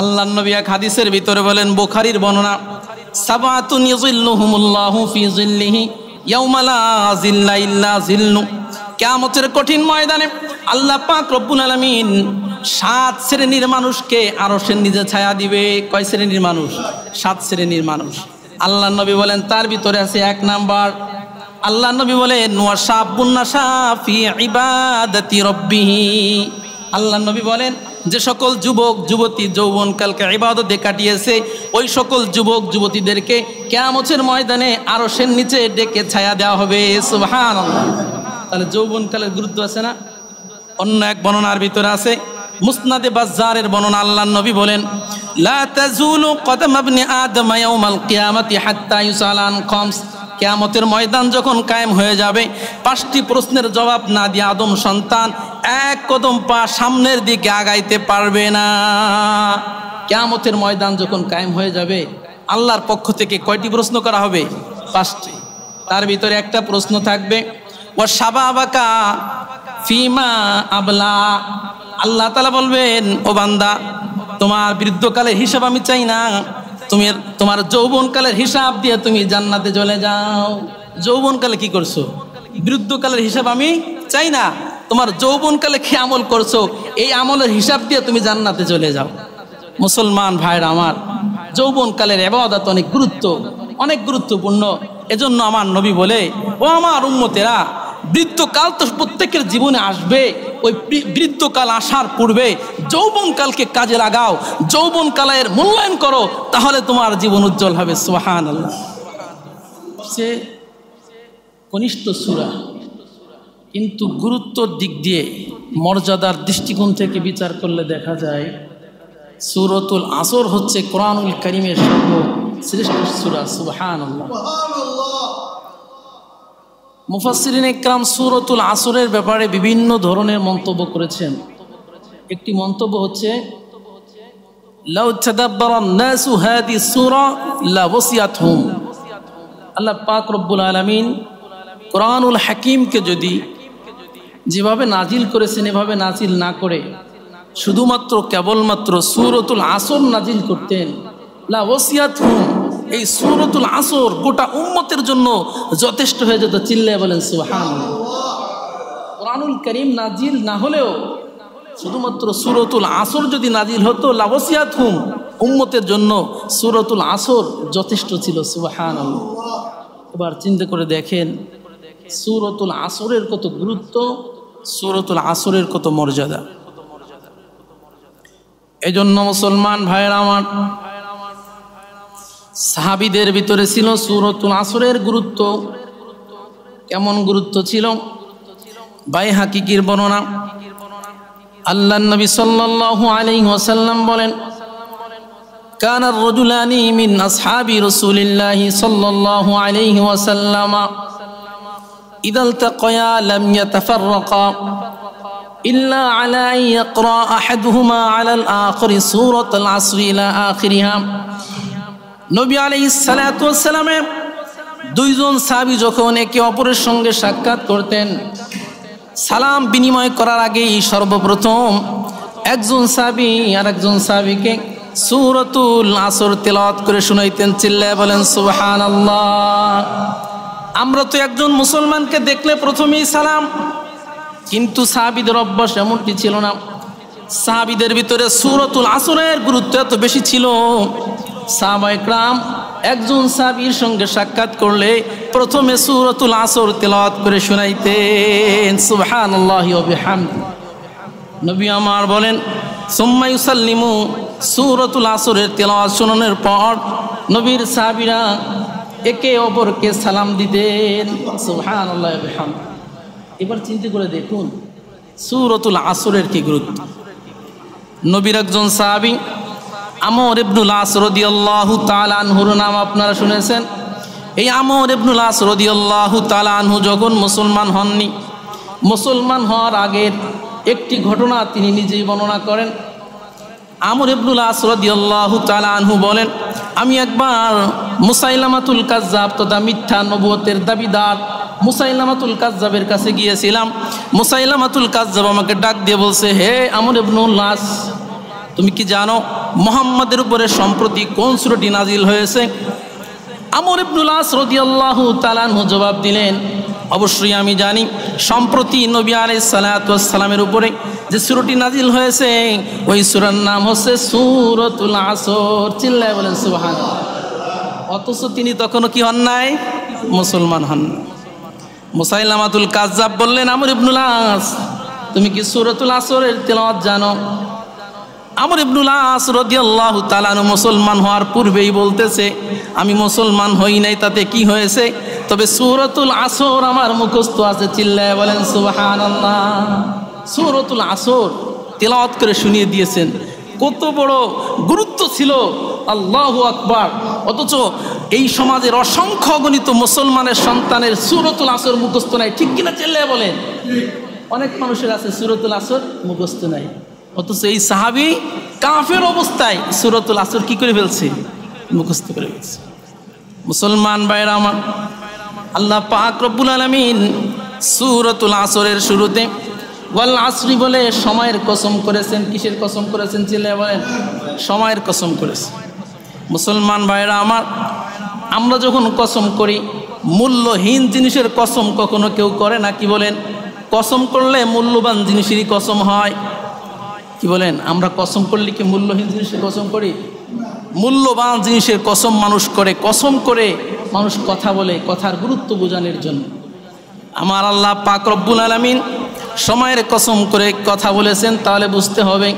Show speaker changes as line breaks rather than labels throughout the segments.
আল্লাহর নবী এক হাদিসের ভিতরে বলেন, বুখারীর বর্ণনা, সাবাতুন ইযিল্লুহুমুল্লাহু ফি যিল্লিহি ইয়াওমা লা যিল্লা ইল্লা যিল্লু। কিয়ামতের কঠিন ময়দানে আল্লাহ পাক রব্বুল আলামিন 7 শ্রেণীর মানুষকে আরশের নিচে ছায়া দিবে। কয় শ্রেণীর মানুষ? 7 শ্রেণীর মানুষ। আল্লাহর নবী বলেন তার ভিতরে আছে 1 নাম্বার, আল্লাহর নবী বলেন ওয়া শাবুন নাশা ফি ইবাদাতি রাব্বিহি। আল্লাহর নবী বলেন যে সকল যুবক যুবতী যৌবনকালকে ইবাদতে কাটিয়েছে ওই সকল যুবক যুবতীদেরকে কিয়ামতের ময়দানে আরশের নিচে ডেকে ছায়া দেওয়া হবে। সুবহানাল্লাহ। তাহলে যৌবনকালের গুরুত্ব আছে না? অন্য এক বর্ণনার ভিতরে আছে, মুসনাদে বাজ্জারের বর্ণনা, আল্লাহর নবী বলেন লা তাজুলু কদম ইবনি আদম ইয়াউমাল কিয়ামাতি হাত্তা ইউসালা আন খামস। কিয়ামতের ময়দান যখন কায়েম হয়ে যাবে, 5টি প্রশ্নের জবাব না দিয়ে আদম সন্তান 1 কদম পা সামনের দিকে আগাইতে পারবে না। কিয়ামতের ময়দান যখন কায়েম হয়ে যাবে আল্লাহর পক্ষ থেকে কয়টি প্রশ্ন করা হবে? 5টি। তার ভিতরে একটা প্রশ্ন থাকবে ওয়া শাবাবাকা ফিমা আবলা। আল্লাহ তাআলা বলবেন, ও বান্দা তোমার বৃদ্ধকালের হিসাব আমি চাই না, তুমি তোমার যৌবনকালের হিসাব দিয়ে তুমি জান্নাতে চলে যাও। যৌবনকালে কি করছো? বৃদ্ধকালের হিসাব আমি চাই না, তোমার যৌবনকালে কি আমল করছো এই আমলের হিসাব দিয়ে তুমি জান্নাতে চলে যাও। মুসলমান ভাইরা আমার, যৌবনকালের ইবাদত অনেক গুরুত্বপূর্ণ। এজন্য আমার নবী বলে, ও আমার উম্মতেরা, বৃদ্ধকাল তো প্রত্যেকের জীবনে আসবে, ওই বৃদ্ধকাল আসার পূর্বে যৌবনকালকে কাজে লাগাও, যৌবনকালের মূল্যায়ন করো, তাহলে তোমার জীবন উজ্জ্বল হবে। সুবহানাল্লাহ। সে কনিষ্ঠ সূরা, কিন্তু গুরুত্বর দিক দিয়ে মর্যাদার দৃষ্টিকোণ থেকে বিচার করলে দেখা যায় সূরাতুল আসর হচ্ছে কোরআনুল কারীমের সর্বশ্রেষ্ঠ সূরা। সুবহানাল্লাহ। মুফাসসিরিন ইকরাম সূরাতুল আসরের ব্যাপারে বিভিন্ন ধরনের মন্তব্য করেছেন। একটি মন্তব্য হচ্ছে লাউ তাদাব্বারান নাসু হাদিস সূরা লা ওয়াসিয়াতহুম। আল্লাহ পাক রব্বুল আলামিন কোরআনুল হাকীমকে যদি যেভাবে নাজিল করেছেন এভাবে নাজিল না করে শুধুমাত্র কেবলমাত্র সূরাতুল আসর নাজিল করতেন, লা ওয়াসিয়াতহুম, এই সূরাতুল আসর গোটা উম্মতের জন্য যথেষ্ট হয়ে যেত। চিল্লায়ে বলেন সুবহানাল্লাহ। কোরআনুল কারীম নাজিল না হলেও শুধুমাত্র সূরাতুল আসর যদি নাজিল হতো, লা ওয়াসিয়াতহুম, উম্মতের জন্য সূরাতুল আসর যথেষ্ট ছিল। সুবহানাল্লাহ। এবার চিন্তা করে দেখেন সূরাতুল আসরের কত গুরুত্ব, সূরাতুল আসরের কত মর্যাদা। এজন্য মুসলমান ভাইয়েরা আমার, সাহাবীদের ভিতরে ছিল সূরাতুল আসরের গুরুত্ব। কেমন গুরুত্ব ছিল? বাইহাকির বর্ণনা, আল্লাহর নবী সাল্লাল্লাহু আলাইহি ওয়াসাল্লাম বলেন, কানা আর-রাজুলানি মিন আসহাবি রাসূলিল্লাহি সাল্লাল্লাহু আলাইহি ওয়াসাল্লাম ইযা ইলতাকায়া লাম ইয়াতাফাররাকা ইল্লা আলা আন ইয়াকরা আহাদুহুমা আলা আল-আখির সূরাতুল আসর ইলা আখিরিহা। নবী আলাইহিস সালাতু ওয়াস সালামের 2 জন সাহাবী যখন একে অপরের সঙ্গে সাক্ষাৎ করতেন, সালাম বিনিময় করার আগেই সর্বপ্রথম একজন সাহাবী আর একজন সাহাবীকে সূরাতুল আসর তেলাওয়াত করে শুনাইতেন। চিল্লায়ে বলেন সুবহানাল্লাহ। আমরা তো একজন মুসলমানকে দেখলে প্রথমেই সালাম, কিন্তু সাহাবীদের অভ্যাস এমনটি ছিল না। সাহাবীদের ভিতরে সূরাতুল আসরের গুরুত্ব এত বেশি ছিল, সাহাবায়ে কেরাম একজন সাহাবীর সঙ্গে সাক্ষাৎ করলে প্রথমে সূরাতুল আসর তেলাওয়াত করে শুনাইতেন। সুবহানাল্লাহি ওয়া বিহামদি। নবী আমার বলেন, সুম্মা ইউসাল্লিমু, সূরাতুল আসরের তেলাওয়াত শোনানোর পর নবীর সাহাবীরা একে অপরকে সালাম দিতেন। সুবহানাল্লাহি ওয়া বিহামদি। এবার চিন্তা করে দেখুন সূরাতুল আসরের কি গুরুত্ব। নবীর একজন সাহাবী আমর ইবনুল আস রাদিয়াল্লাহু তাআলা আনহুর নাম আপনারা শুনেছেন। এই আমর ইবনুল আস রাদিয়াল্লাহু তাআলা আনহু যখন মুসলমান হননি, মুসলমান হওয়ার আগের একটি ঘটনা তিনি নিজেই বর্ণনা করেন। আমর ইবনুল আস রাদিয়াল্লাহু তাআলা আনহু বলেন, আমি একবার মুসাইলামাতুল কাজ্জাব তথা মিথ্যা নবুয়তের দাবিদার মুসাইলামাতুল কাজ্জাবের কাছে গিয়েছিলাম। মুসাইলামাতুল কাজ্জাব আমাকে ডাক দিয়ে বলছে, হে আমর ইবনুল আস, তুমি কি জানো মুহাম্মাদের উপরে সম্প্রতি কোন সূরাটি নাজিল হয়েছে? আমর ইবনুল আস রাদিয়াল্লাহু তাআলা আনহু জবাব দিলেন, অবশ্যই আমি জানি সম্প্রতি নবী আলাইহিস সালাতু ওয়াস সালামের উপরে যে সূরাটি নাজিল হয়েছে ওই সূরার নাম হচ্ছে সূরাতুল আসর। চিল্লায় বলেন সুবহানাল্লাহ। অথচ তিনি তখনও কি হন নাই? মুসলমান হন না। মুসাইলামাতুল কাজ্জাব বললেন, আমর ইবনুল আস তুমি কি সূরাতুল আসরের তেলাওয়াত জানো? আমর ইবনুল আস রাদিয়াল্লাহু তাআলা আনহু মুসলমান হওয়ার পূর্বেই বলতেছে, আমি মুসলমান হই নাই, তাতে কি হয়েছে, তবে সূরাতুল আসর আমার মুখস্থ আছে। চিল্লায় বলেন সুবহানাল্লাহ। সূরাতুল আসর তেলাওয়াত করে শুনিয়ে দিয়েছেন। কত বড় গুরুত্ব ছিল, আল্লাহু আকবার। অথচ এই সমাজের অসংখ্য অগণিত মুসলমানের সন্তানের সূরাতুল আসর মুখস্থ নাই। ঠিক কিনা? চিল্লায় বলেন। অনেক মানুষের আছে সূরাতুল আসর মুখস্থ নাই, অথচ এই সাহাবী কাফের অবস্থায় সূরাতুল আসর কি করে ফেলছে? মুখস্থ করে ফেলছে। মুসলমান ভাইরা আমার, আল্লাহ পাক রব্বুল আলামিন সূরাতুল আসরের শুরুতে ওয়াল আসরি বলে সময়ের কসম করেছেন। কিসের কসম করেছেন? চিল্লায় বলেন। সময়ের কসম করেছেন। মুসলমান ভাইরা আমার, আমরা যখন কসম করি মূল্যহীন জিনিসের কসম কখনো কেউ করে না। কি বলেন? কসম করলে মূল্যবান জিনিসেরই কসম হয়। কি বলেন? আমরা কসম করলে কি মূল্যহীন জিনিসের কসম করি? মূল্যবান জিনিসের কসম মানুষ করে। কসম করে মানুষ কথা বলে কথার গুরুত্ব বোঝানোর জন্য। আমার আল্লাহ পাক রব্বুল আলামিন সময়ের কসম করে কথা বলেছেন, তাহলে বুঝতে হবে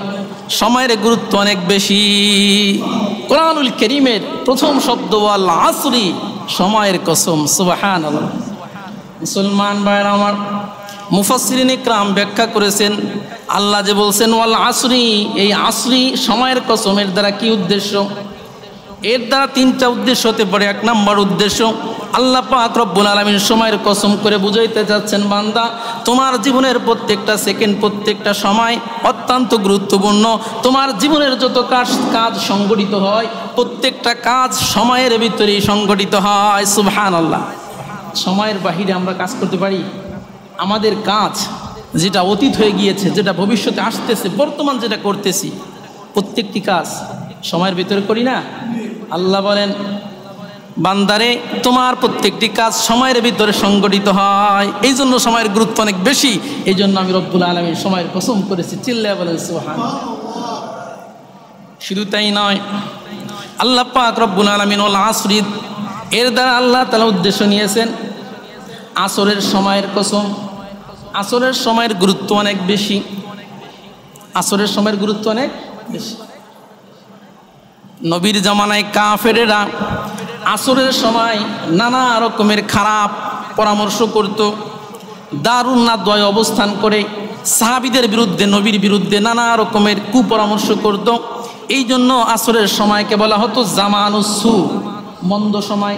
সময়ের গুরুত্ব অনেক বেশি। কোরআনুল কারীমের প্রথম শব্দ ওয়াল আসরি, সময়ের কসম। সুবহানাল্লাহ। মুসলমান ভাইরা আমার, মুফাসসিরিন ইকরাম ব্যাখ্যা করেছেন, আল্লাহ যে বলছেন ওয়াল আসরি, এই আসরি সময়ের কসমের দ্বারা কি উদ্দেশ্য? এর দ্বারা তিনটা উদ্দেশ্য হতে পারে। এক নম্বর উদ্দেশ্য, আল্লাহ পাক রব্বুল আলামিন সময়ের কসম করে বুঝাইতে যাচ্ছেন, বান্দা তোমার জীবনের প্রত্যেকটা সেকেন্ড, প্রত্যেকটা সময় অত্যন্ত গুরুত্বপূর্ণ। তোমার জীবনের যত কাজ সংগঠিত হয় প্রত্যেকটা কাজ সময়ের ভিতরেই সংগঠিত হয়। সুবহানাল্লাহ। সময়ের বাহিরে আমরা কাজ করতে পারি? আমাদের কাজ যেটা অতীত হয়ে গিয়েছে, যেটা ভবিষ্যতে আসতেছে, বর্তমান যেটা করতেছি, প্রত্যেকটি কাজ সময়ের ভিতরে করি না? আল্লাহ বলেন, বান্দারে তোমার প্রত্যেকটি কাজ সময়ের ভিতরে সংগঠিত হয়, এই জন্য সময়ের গুরুত্ব অনেক বেশি। এই জন্য আমি রব্বুল আলামিন সময়ের কসম করেছি। চিল্লায়া বলেন সুবহানাল্লাহ। শুধু তাই নয়, আল্লাহ পাক রব্বুল আলামিন ওয়াল আসরি এর দ্বারা আল্লাহ তাআলা উদ্দেশ্য নিয়েছেন আসরের সময়ের কসম। আসরের সময়ের গুরুত্ব অনেক বেশি। আসরের সময়ের গুরুত্ব অনেক বেশি। নবীর জামানায় কাফেরেরা আসরের সময় নানা রকমের খারাপ পরামর্শ করত। দারুন নাদওয়ায় অবস্থান করে সাহাবীদের বিরুদ্ধে, নবীর বিরুদ্ধে নানা রকমের কুপরামর্শ করত। এই জন্য আসরের সময়কে বলা হতো জামানুস সু, মন্দ সময়।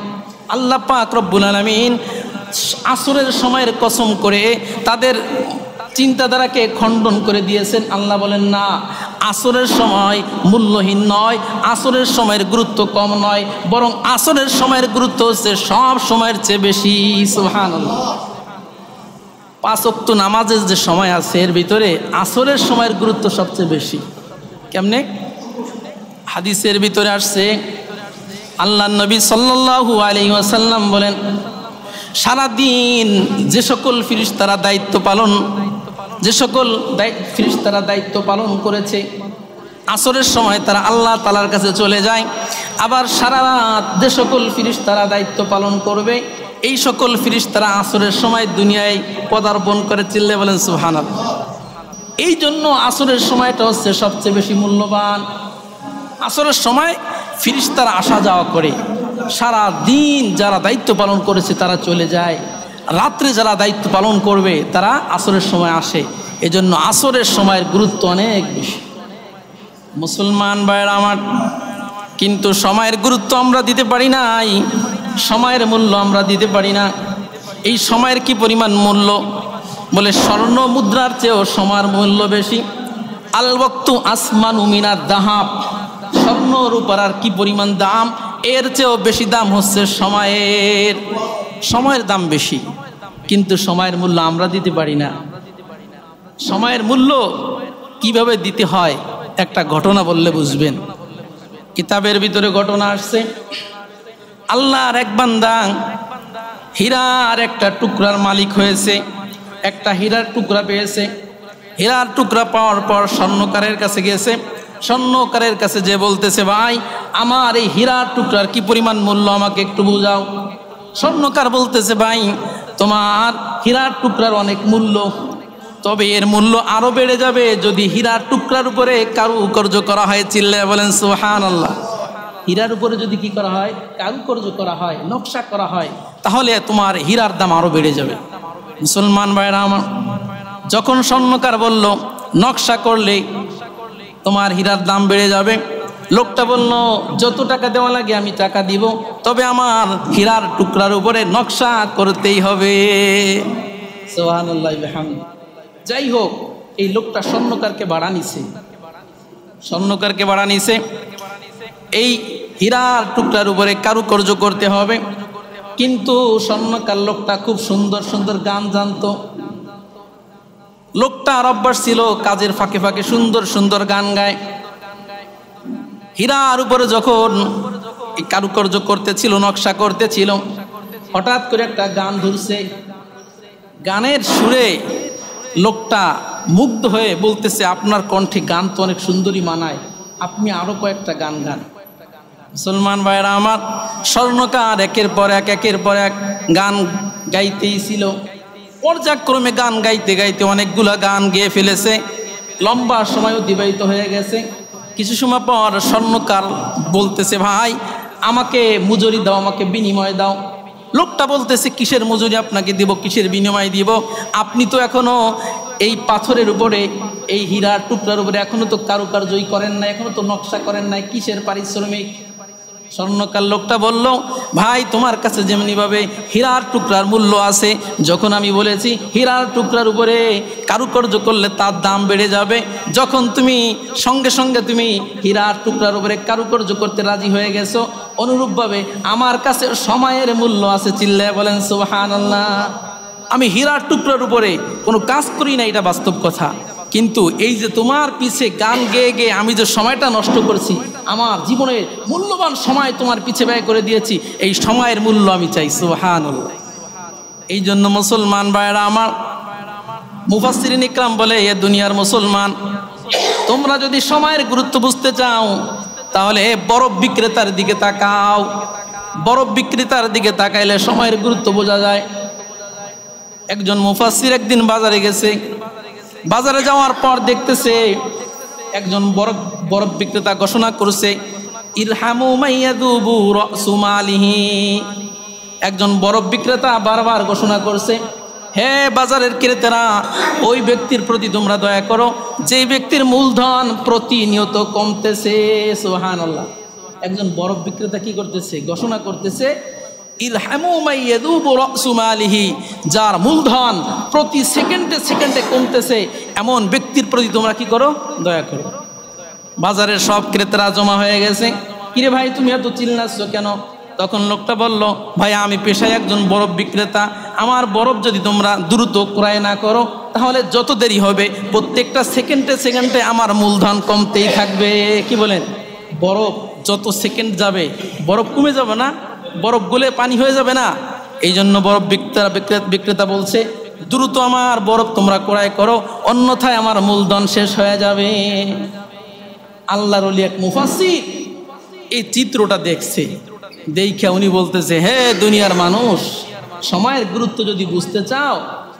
আল্লাহ পাক রব্বুল আলামিন আসরের সময়ের কসম করে তাদের চিন্তাধারাকে খণ্ডন করে দিয়েছেন। আল্লাহ বলেন, না, আসরের সময় মূল্যহীন নয়, আসরের সময়ের গুরুত্ব কম নয়, বরং আসরের সময়ের গুরুত্ব হচ্ছে সব সময়ের চেয়ে বেশি। সুবহানাল্লাহ। 5 ওয়াক্ত নামাজের যে সময় আছে এর ভিতরে আসরের সময়ের গুরুত্ব সবচেয়ে বেশি। কেমনে? হাদিসের ভিতরে আসছে, আল্লাহ নবী সাল্লাল্লাহু আলাইহি ওয়াসাল্লাম বলেন, সারাদিন যে সকল ফেরেশতারা দায়িত্ব পালন করেছে, আসরের সময় তারা আল্লাহ তাআলার কাছে চলে যায়। আবার সারা রাত যে সকল ফেরেশতারা দায়িত্ব পালন করবে, এই সকল ফেরেশতারা আসরের সময় দুনিয়ায় পদার্পণ করে। চিল্লায়ে বলেন সুবহানাল্লাহ। এই জন্য আসরের সময়টা হচ্ছে সবচেয়ে বেশি মূল্যবান। আসরের সময় ফেরেশতারা আসা যাওয়া করে। সারা দিন যারা দায়িত্ব পালন করেছে তারা চলে যায়, রাত্রে যারা দায়িত্ব পালন করবে তারা আসরের সময় আসে। এজন্য আসরের সময়ের গুরুত্ব অনেক বেশি। মুসলমান ভাইরা আমার, কিন্তু সময়ের গুরুত্ব আমরা দিতে পারি নাই, সময়ের মূল্য আমরা দিতে পারি না। এই সময়ের কি পরিমাণ মূল্য? বলে স্বর্ণ মুদ্রার চেয়েও সময়ের মূল্য বেশি। আল ওয়াক্তু আসমানু মিনাদ দাহাব, স্বর্ণ রূপার আর কি পরিমাণ দাম, এর চেয়েও বেশি দাম হচ্ছে সময়ের। সময়ের দাম বেশি, কিন্তু সময়ের মূল্য আমরা দিতে পারি না। সময়ের মূল্য কিভাবে দিতে হয় একটা ঘটনা বললে বুঝবেন। কিতাবের ভিতরে ঘটনা আসছে, আল্লাহর এক বান্দা হীরার একটা টুকরার মালিক হয়েছে, একটা হীরার টুকরা পেয়েছে। হীরার টুকরা পাওয়ার পর স্বর্ণকারের কাছে গেছে। স্বর্ণকারের কাছে যে বলতেছে, ভাই আমার এই হীরার টুকরার কি পরিমাণ মূল্য আমাকে একটু বুঝাও। স্বর্ণকার বলতেছে, ভাই তোমার হীরার টুকরার অনেক মূল্য, তবে এর মূল্য আরো বেড়ে যাবে যদি হীরার টুকরার উপরে কারুকার্য করা হয়। চিল্লায় বলেন সুবহানাল্লাহ। হীরার উপরে যদি কি করা হয়, কারুকার্য করা হয়, নকশা করা হয়, তাহলে তোমার হীরার দাম আরো বেড়ে যাবে। মুসলমান ভাইরা আমার, যখন স্বর্ণকার বলল নকশা করলে তোমার হীরার দাম বেড়ে যাবে, লোকটা বলল যত টাকা দেওয়া লাগে আমি টাকা দিব, তবে আমার হীরার টুকরার উপরে নকশা করতেই হবে। সুবহানাল্লাহ বিহামদিহি। যাই হোক, এই লোকটা স্বর্ণকারকে ভাড়া নিছে, স্বর্ণকারকে ভাড়া নিছে এই হীরার টুকরার উপরে কারুকার্য করতে হবে। কিন্তু স্বর্ণকার লোকটা খুব সুন্দর সুন্দর গান জানতো। লোকটার অভ্যাস ছিল কাজের ফাঁকে ফাঁকে সুন্দর সুন্দর গান গায়। হীরার উপরে যখন কারুকার্য করতেছিল, নকশা করতেছিল, হঠাৎ করে একটা গান ধরছে। গানের সুরে লোকটা মুগ্ধ হয়ে বলতেছে, আপনার কণ্ঠে গান তো অনেক সুন্দরী মানায়, আপনি আরো কয়েকটা গান গান। মুসলমান ভাইরা আমার, স্বর্ণকার একের পর এক গান গাইতেই ছিল। পর্যায়ক্রমে গান গাইতে গাইতে অনেকগুলা গান গেয়ে ফেলেছে, লম্বা সময় অতিবাহিত হয়ে গেছে। কিছু সময় পর স্বর্ণকার বলতেছে, ভাই আমাকে মজুরি দাও, আমাকে বিনিময় দাও। লোকটা বলতেছে, কিসের মজুরি আপনাকে দিব, কিসের বিনিময় দিব? আপনি তো এখনো এই পাথরের উপরে, এই হীরার টুকরার উপরে এখনো তো কারুকার্যই করেন নাই, এখনো তো নকশা করেন নাই, কিসের পারিশ্রমিক? স্বর্ণকার লোকটা বলল, ভাই তোমার কাছে যেমনিভাবে হীরার টুকরার মূল্য আছে, যখন আমি বলেছি হীরার টুকরার উপরে কারুকার্য করলে তার দাম বেড়ে যাবে, যখন তুমি সঙ্গে সঙ্গে তুমি হীরার টুকরার উপরে কারুকার্য করতে রাজি হয়ে গেছো, অনুরূপভাবে আমার কাছে সময়ের মূল্য আছে। চিল্লায় বলেন সুবহানাল্লাহ। আমি হীরার টুকরার উপরে কোনো কাজ করি না, এটা বাস্তব কথা, কিন্তু এই যে তোমার পিছে গান গেয়ে গেয়ে আমি যে সময়টা নষ্ট করছি, আমার জীবনের মূল্যবান সময় তোমার পিছে ব্যয় করে দিয়েছি, এই সময়ের মূল্য আমি চাই। সুবহানাল্লাহ। এই জন্য মুসলমান ভাইরা আমার, মুফাসসিরিন ইকরাম বলে, এ দুনিয়ার মুসলমান, তোমরা যদি সময়ের গুরুত্ব বুঝতে চাও তাহলে বরফ বিক্রেতার দিকে তাকাও। বরফ বিক্রেতার দিকে তাকাইলে সময়ের গুরুত্ব বোঝা যায়। একজন মুফাসসির একদিন বাজারে গেছে। বাজারে যাওয়ার পর দেখতেছে একজন বরফ বিক্রেতা ঘোষণা করছে, ইরহামু মাইয়াদুবু রাসু মালিহি। একজন বরফ বিক্রেতা বারবার ঘোষণা করছে, হে বাজারের ক্রেতারা, ওই ব্যক্তির প্রতি তোমরা দয়া করো যে ব্যক্তির মূলধন প্রতিনিয়ত কমতেছে। সুবহানাল্লাহ। একজন বরফ বিক্রেতা কি করতেছে? ঘোষণা করতেছে, ইরহামু মাইয়াদুবু রাসু মালিহি, যার মূলধন প্রতি সেকেন্ডে সেকেন্ডে কমতেছে, এমন ব্যক্তির প্রতি তোমরা কি করো? দয়া করো। বাজারের সব ক্রেতারা জমা হয়ে গেছে। কিরে ভাই, তুমি এত চিল্লাচ্ছ কেন? তখন লোকটা বলল, ভাই আমি পেশায় একজন বরফ বিক্রেতা, আমার বরফ যদি তোমরা দ্রুত ক্রয় না করো তাহলে যত দেরি হবে প্রত্যেকটা সেকেন্ডে সেকেন্ডে আমার মূলধন কমতেই থাকবে। কি বলেন? বরফ যত সেকেন্ড যাবে বরফ কমে যাবে না? বরফ গলে পানি হয়ে যাবে না? এই জন্য বরফ বিক্রেতা বলছে, দ্রুত আমার বরফ তোমরা ক্রয় করো, অন্যথায় আমার মূলধন শেষ হয়ে যাবে। আল্লাহর ওলি এক মুফাসসির এই চিত্রটা দেখছে, দেখে উনি বলতেছে, হে দুনিয়ার মানুষ, সময়ের গুরুত্ব যদি বুঝতে চাও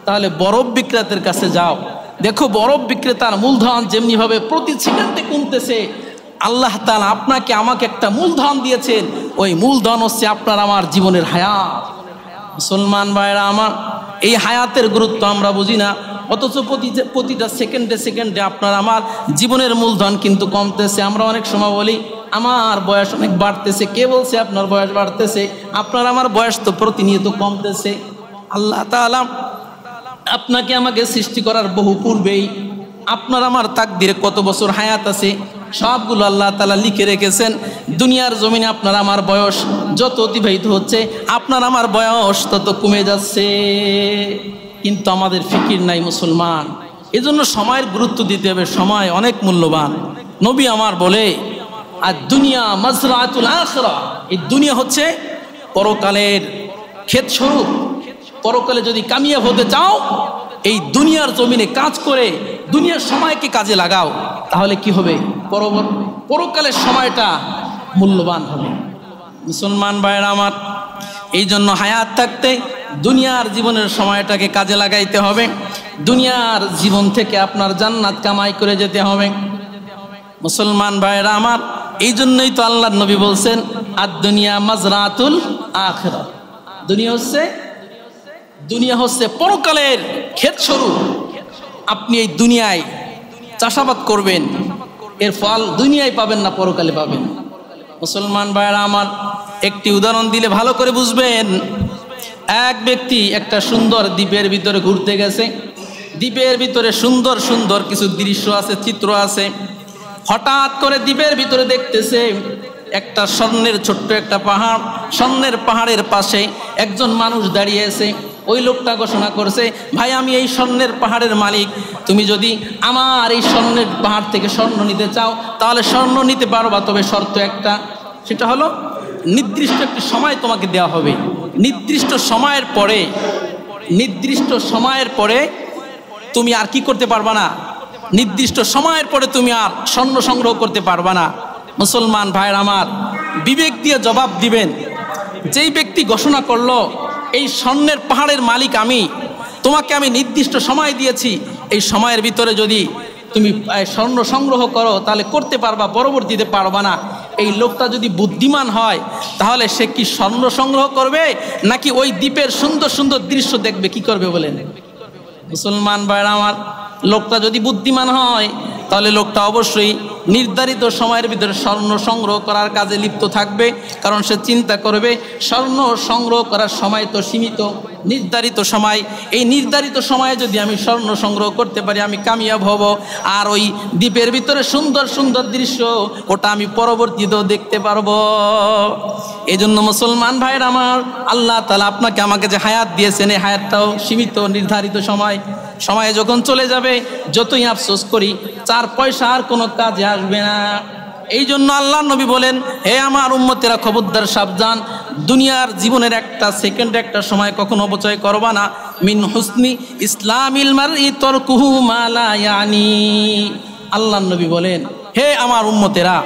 তাহলে বরফ বিক্রেতার কাছে যাও। দেখো বরফ বিক্রেতার মূলধন যেমনি ভাবে প্রতি সেকেন্ডে কমতেছে, আল্লাহ তাআলা আপনাকে আমাকে একটা মূলধন দিয়েছেন, ওই মূলধন হচ্ছে আপনার আমার জীবনের হায়াত। মুসলমান ভাইরা আমার, এই হায়াতের গুরুত্ব আমরা বুঝি না, অথচ প্রতিটা সেকেন্ডে সেকেন্ডে আপনার আমার জীবনের মূলধন কিন্তু কমতেছে। আমরা অনেক সময় বলি আমার বয়স অনেক বাড়তেছে। কে বলছে আপনার বয়স বাড়তেছে? আপনার আমার বয়স তো প্রতিনিয়ত কমতেছে। আল্লাহ তাআলা আপনাকে আমাকে সৃষ্টি করার বহু পূর্বেই আপনার আমার তাকদিরে কত বছর হায়াত আছে সবগুলো আল্লাহ তাআলা লিখে রেখেছেন। দুনিয়ার জমিনে আপনার আমার বয়স যত অতিবাহিত হচ্ছে, আপনার আমার বয়স তত কমে যাচ্ছে, কিন্তু আমাদের ফিকির নাই মুসলমান। এজন্য সময়ের গুরুত্ব দিতে হবে, সময় অনেক মূল্যবান। নবী আমার বলে, আর দুনিয়া মাজরাতুল আখিরা, এই দুনিয়া হচ্ছে পরকালের ক্ষেত স্বরূপ। পরকালে যদি কামিয়াব হতে চাও, এই দুনিয়ার জমিনে কাজ করে দুনিয়ার সময়কে কাজে লাগাও, তাহলে কি হবে? পরকালের সময়টা মূল্যবান হবে। মুসলমান ভাইরা আমার, এই জন্য হায়াত থাকতে দুনিয়ার জীবনের সময়টাকে কাজে লাগাইতে হবে। দুনিয়ার জীবন থেকে আপনার জান্নাত কামাই করে যেতে হবে। মুসলমান ভাইরা আমার, এই জন্যই তো আল্লাহর নবী বলছেন, আর দুনিয়া মাজরাতুল আখিরা, দুনিয়া হচ্ছে পরকালের ক্ষেত স্বরূপ। আপনি এই দুনিয়ায় চাষাবাদ করবেন, এর ফল দুনিয়ায় পাবেন না, পরকালে পাবেন। মুসলমান ভাইরা আমার, একটি উদাহরণ দিলে ভালো করে বুঝবেন। এক ব্যক্তি একটা সুন্দর দ্বীপের ভিতরে ঘুরতে গেছে। দ্বীপের ভিতরে সুন্দর সুন্দর কিছু দৃশ্য আছে, চিত্র আছে। হঠাৎ করে দ্বীপের ভিতরে দেখতেছে একটা স্বর্ণের ছোট্ট একটা পাহাড়। স্বর্ণের পাহাড়ের পাশে একজন মানুষ দাঁড়িয়ে আছে। ওই লোকটা ঘোষণা করছে, ভাই আমি এই স্বর্ণের পাহাড়ের মালিক, তুমি যদি আমার এই স্বর্ণের পাহাড় থেকে স্বর্ণ নিতে চাও তাহলে স্বর্ণ নিতে পারবা, তবে শর্ত একটা, সেটা হলো নির্দিষ্ট একটি সময় তোমাকে দেওয়া হবে। নির্দিষ্ট সময়ের পরে তুমি আর কি করতে পারবা না, নির্দিষ্ট সময়ের পরে তুমি আর স্বর্ণ সংগ্রহ করতে পারবা না। মুসলমান ভাইয়ের আমার, বিবেক দিয়ে জবাব দিবেন। যেই ব্যক্তি ঘোষণা করলো এই স্বর্ণের পাহাড়ের মালিক আমি, তোমাকে আমি নির্দিষ্ট সময় দিয়েছি, এই সময়ের ভিতরে যদি তুমি স্বর্ণ সংগ্রহ করো তাহলে করতে পারবা, পরবর্তীতে পারবা না। এই লোকটা যদি বুদ্ধিমান হয় তাহলে সে কি স্বর্ণ সংগ্রহ করবে নাকি ওই দ্বীপের সুন্দর সুন্দর দৃশ্য দেখবে? কি করবে বলেন? মুসলমান ভাইরা আমার, লোকটা যদি বুদ্ধিমান হয় তাহলে লোকটা অবশ্যই নির্ধারিত সময়ের ভিতরে স্বর্ণ সংগ্রহ করার কাজে লিপ্ত থাকবে। কারণ সে চিন্তা করবে স্বর্ণ সংগ্রহ করার সময় তো সীমিত, নির্ধারিত সময়। এই নির্ধারিত সময়ে যদি আমি স্বর্ণ সংগ্রহ করতে পারি আমি কামিয়াব হব। আর ওই দ্বীপের ভিতরে সুন্দর সুন্দর দৃশ্য, ওটা আমি পরবর্তীতেও দেখতে পারবো। এই জন্য মুসলমান ভাইয়ের আমার, আল্লাহ তাআলা আপনাকে আমাকে যে হায়াত দিয়েছেন, এই হায়াতটাও সীমিত, নির্ধারিত সময়ে যখন চলে যাবে, যতই আফসোস করি 4 পয়সা আর কোনো কাজে আসবে না। এই জন্য আল্লাহ নবী বলেন, হে আমার উম্মতেরা খবরদার সাবধান, দুনিয়ার জীবনের একটা সেকেন্ড, একটা সময় কখনো অপচয় করবা না। মিন হুসনি ইসলামিল মারই তারকুহু মা লা ইয়ানি। আল্লাহ নবী বলেন, হে আমার উম্মতেরা,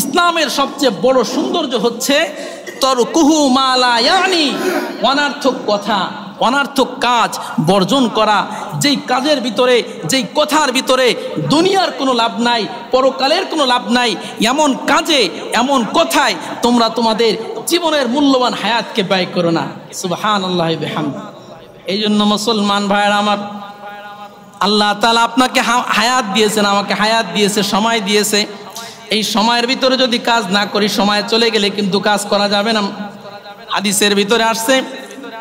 ইসলামের সবচেয়ে বড় সৌন্দর্য হচ্ছে তারকুহু মা লা ইয়ানি, অনার্থক কথা, অনার্থক কাজ বর্জন করা। যেই কাজের ভিতরে, যেই কথার ভিতরে দুনিয়ার কোনো লাভ নাই, পরকালের কোনো লাভ নাই, এমন কাজে, এমন কথায় তোমরা তোমাদের জীবনের মূল্যবান হায়াতকে ব্যয় করো না। সুবহানাল্লাহি ওয়া বিহামদিহি। এই জন্য মুসলমান ভাইয়েরা আমার, আল্লাহ তাআলা আপনাকে হায়াত দিয়েছেন, আমাকে হায়াত দিয়েছে, সময় দিয়েছে। এই সময়ের ভিতরে যদি কাজ না করি, সময় চলে গেলে কিন্তু কাজ করা যাবে না। হাদিসের ভিতরে আসছে,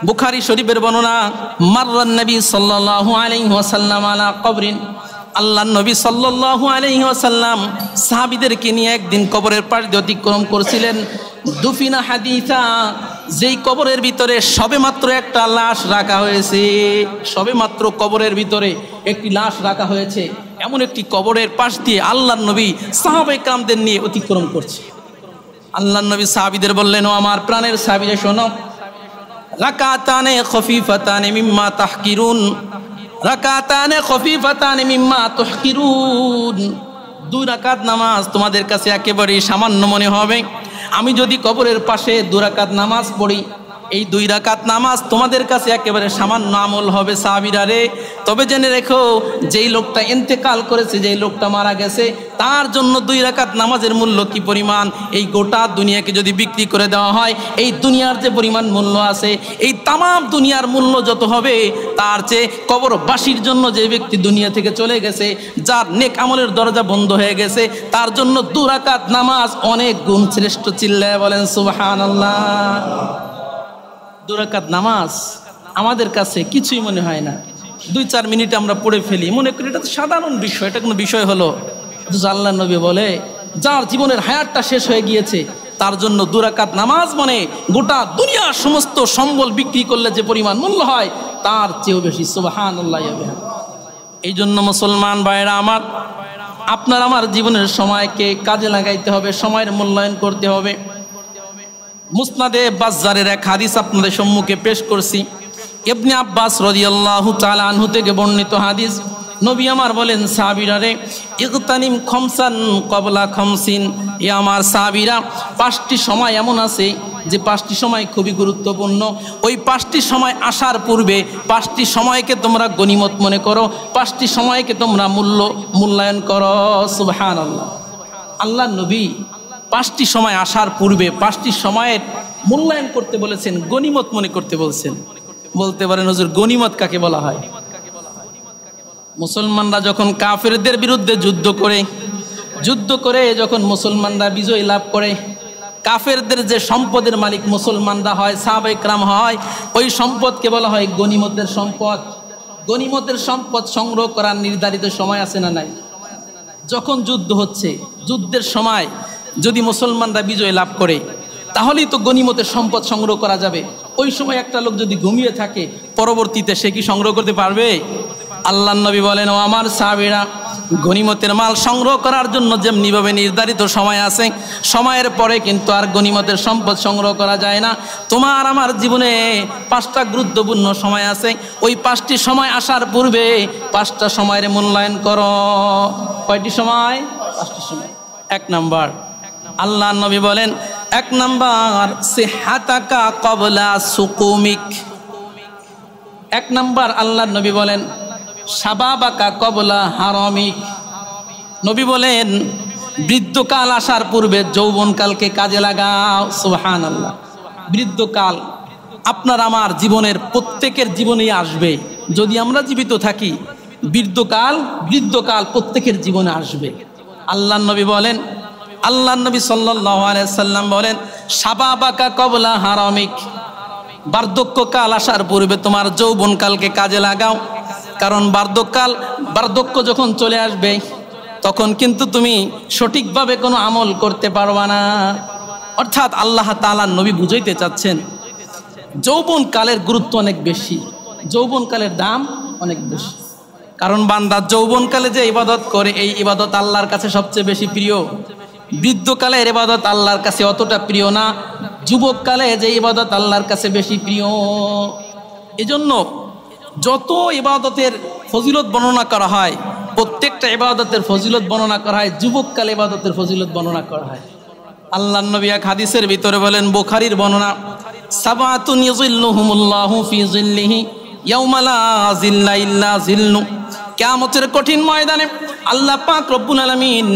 বুখারী শরীফের বর্ণনা, মাররান নবী সাল্লাল্লাহু আলাইহি ওয়াসাল্লাম আলা কবরিন। আল্লাহর নবী সাল্লাল্লাহু আলাইহি ওয়াসাল্লাম সাহাবীদেরকে নিয়ে একদিন কবরের পাশ দিয়ে অতিক্রম করছিলেন। দুফিনা হাদিসা, যেই কবরের ভিতরে সবেমাত্র একটা লাশ রাখা হয়েছে, সবেমাত্র কবরের ভিতরে একটি লাশ রাখা হয়েছে, এমন একটি কবরের পাশ দিয়ে আল্লাহর নবী সাহাবায়ে কেরামদের নিয়ে অতিক্রম করছে। আল্লাহর নবী সাহাবীদের বললেন, ও আমার প্রাণের সাহাবীরা শোনো, রাকাতানে খফিফাতানে মিম্মা তাহকিরুন, রাকাতানে খফিফাতানে মিম্মা তাহকিরুন। 2 রাকাত নামাজ তোমাদের কাছে একেবারেই সামান্য মনে হবে। আমি যদি কবরের পাশে 2 রাকাত নামাজ পড়ি, এই 2 রাকাত নামাজ তোমাদের কাছে একেবারে সামান্য আমল হবে। সাহাবীরা রে, তবে জেনে রেখো, যেই লোকটা ইন্তেকাল করেছে, যেই লোকটা মারা গেছে, তার জন্য 2 রাকাত নামাজের মূল্য কি পরিমাণ, এই গোটা দুনিয়াকে যদি বিক্রি করে দেওয়া হয়, এই দুনিয়ার যে পরিমাণ মূল্য আছে, এই তামাম দুনিয়ার মূল্য যত হবে, তার চেয়ে কবরবাসীর জন্য, যে ব্যক্তি দুনিয়া থেকে চলে গেছে, যার নেক আমলের দরজা বন্ধ হয়ে গেছে, তার জন্য 2 রাকাত নামাজ অনেক গুণ শ্রেষ্ঠ। চিল্লায় বলেন সুবহানাল্লাহ। 2 রাকাত নামাজ আমাদের কাছে কিছুই মনে হয় না, 2-4 মিনিট আমরা পড়ে ফেলি, মনে করি এটা তো সাধারণ বিষয়, এটা কোনো বিষয় হলো। আল্লাহর নবী বলে, যার জীবনের হায়াতটা শেষ হয়ে গিয়েছে, তার জন্য 2 রাকাত নামাজ মানে গোটা দুনিয়ার সমস্ত সম্বল বিক্রি করলে যে পরিমাণ মূল্য হয়, তার চেয়েও বেশি। সুবহানাল্লাহ। এই জন্য মুসলমান ভাইরা আমার, আপনার আমার জীবনের সময়কে কাজে লাগাইতে হবে, সময়ের মূল্যায়ন করতে হবে। মুসনাদে বাজ্জারের এক হাদিস আপনাদের সম্মুখে পেশ করছি। ইবনে আব্বাস রাদিয়াল্লাহু তাআলা আনহু থেকে বর্ণিত হাদিস। নবী আমার বলেন, সাহাবীরা রে, ইগতানিম খমসান ক্বাবলা খমসিন, এ আমার সাহাবীরা, 5টি সময় এমন আছে যে 5টি সময় খুবই গুরুত্বপূর্ণ। ওই 5টি সময় আসার পূর্বে 5টি সময়কে তোমরা গনিমত মনে করো, 5টি সময়কে তোমরা মূল্যায়ন করো। সুবহানাল্লাহ। আল্লাহ নবী 5টি সময় আসার পূর্বে 5টি সময়ের মূল্যায়ন করতে বলেছেন, গনিমত মনে করতে বলছেন। বলতে পারেন, হুজুর গনিমত কাকে বলা হয়? মুসলমানরা যখন কাফেরদের বিরুদ্ধে যুদ্ধ করে যখন মুসলমানরা বিজয় লাভ করে, কাফেরদের যে সম্পদের মালিক মুসলমানরা হয়, সাহাবায়ে কেরাম হয়, ওই সম্পদকে বলা হয় গনিমতের সম্পদ। গনিমতের সম্পদ সংগ্রহ করার নির্ধারিত সময় আছে না নাই? যখন যুদ্ধ হচ্ছে, যুদ্ধের সময় যদি মুসলমানরা বিজয় লাভ করে, তাহলেই তো গনিমতের সম্পদ সংগ্রহ করা যাবে। ওই সময় একটা লোক যদি ঘুমিয়ে থাকে, পরবর্তীতে সে কি সংগ্রহ করতে পারবে? আল্লাহর নবী বলেন, ও আমার সাহাবীরা, গনিমতের মাল সংগ্রহ করার জন্য যেমনিভাবে নির্ধারিত সময় আছে, সময়ের পরে কিন্তু আর গনিমতের সম্পদ সংগ্রহ করা যায় না। তোমার আমার জীবনে 5টা গুরুত্বপূর্ণ সময় আছে। ওই 5টি সময় আসার পূর্বে 5টা সময়ের মূল্যায়ন করো। কয়টি সময়? 5টি সময়। 1 নাম্বার, আল্লাহর নবী বলেন, 1 নাম্বার, সিহাতাকা ক্বাবলা সুকুমিক। 1 নাম্বার আল্লাহর নবী বলেন, শাবাবাকা ক্বাবলা হারামিক। নবী বলেন, বৃদ্ধকাল আসার পূর্বে যৌবনকালকে কাজে লাগাও। সুবহানাল্লাহ। বৃদ্ধকাল আপনার আমার জীবনের প্রত্যেকের জীবনেই আসবে। যদি আমরা জীবিত থাকি, বৃদ্ধকাল প্রত্যেকের জীবনে আসবে। আল্লাহর নবী বলেন, আল্লাহর নবী সাল্লাল্লাহু আলাইহি সাল্লাম বলেন, শাবাবাকা ক্বাবলা হারামিক। বার্ধক্যকাল আসার পূর্বে তোমার যৌবনকালকে কাজে লাগাও। কারণ বার্ধক্য যখন চলে আসবে, তখন কিন্তু তুমি সঠিকভাবে কোনো আমল করতে পারবা না। অর্থাৎ আল্লাহ তাআলা নবী বুঝাইতে চাচ্ছেন, যৌবনকালের গুরুত্ব অনেক বেশি, যৌবনকালের দাম অনেক বেশি। কারণ বান্দা যৌবনকালে যে ইবাদত করে, এই ইবাদত আল্লাহর কাছে সবচেয়ে বেশি প্রিয়। বৃদ্ধকালের ইবাদত আল্লাহর কাছে অতটা প্রিয় না। যুবককালে যে ইবাদত আল্লাহর কাছে বেশি প্রিয়। এজন্য যত ইবাদতের ফজিলত বর্ণনা করা হয়, প্রত্যেকটা ইবাদতের ফজিলত বর্ণনা করা হয়, যুবককালে ইবাদতের ফজিলত বর্ণনা করা হয়। আল্লাহর নবী এক হাদিসের ভিতরে বলেন, বুখারীর বর্ণনা, সাবাতুন ইয়াযিল্লুহুমুল্লাহু ফি যিল্লিহি ইয়াওমা লা যিল্লা ইল্লা যিল্লু। কিয়ামতের কঠিন ময়দানে আল্লাহ পাক রব্বুল আলামিন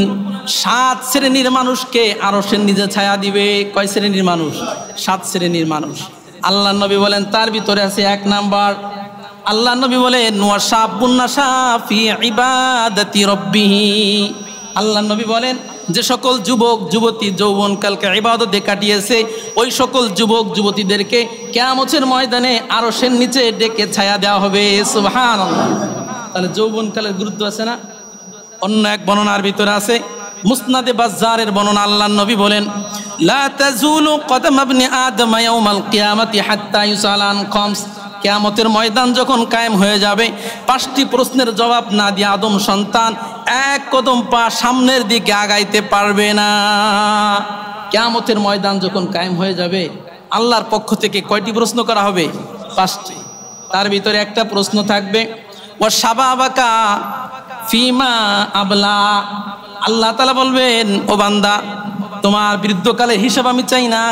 7 শ্রেণীর মানুষকে আরশের নিচে ছায়া দিবে। কয় শ্রেণীর মানুষ? 7 শ্রেণীর মানুষ। আল্লাহর নবী বলেন, তার ভিতরে আছে 1 নাম্বার, আল্লাহ নবী বলেন, ওয়া শাবুন নাশা ফি ইবাদাতি রাব্বিহি। আল্লাহ নবী বলেন, যে সকল যুবক যুবতী যৌবনকালকে ইবাদতে কাটিয়েছে, ওই সকল যুবক যুবতীদেরকে কিয়ামতের ময়দানে আরশের নিচে ডেকে ছায়া দেওয়া হবে। সুবহানাল্লাহ। তাহলে যৌবনকালের গুরুত্ব আছে না? অন্য এক বর্ণনার ভিতরে আছে, মুসনাদে বাজ্জারের বর্ণনা, আল্লাহর নবী বলেন, লা তাজুলু কদম ইবনি আদম ইয়াউমাল কিয়ামাতি হাত্তা ইউসাল আন খামস। কিয়ামতের ময়দান যখন কায়েম হয়ে যাবে, 5টি প্রশ্নের জবাব না দিয়ে আদম সন্তান 1 কদম পা সামনের দিকে আগাইতে পারবে না। কিয়ামতের ময়দান যখন কায়েম হয়ে যাবে, আল্লাহর পক্ষ থেকে কয়টি প্রশ্ন করা হবে? 5টি। তার ভিতরে একটা প্রশ্ন থাকবে, ওয়া শাবাবাকা ফিমা আবলা। আল্লাহ তাআলা বলবেন, ও বান্দা, তোমার বৃদ্ধকালের হিসাব আমি চাই না,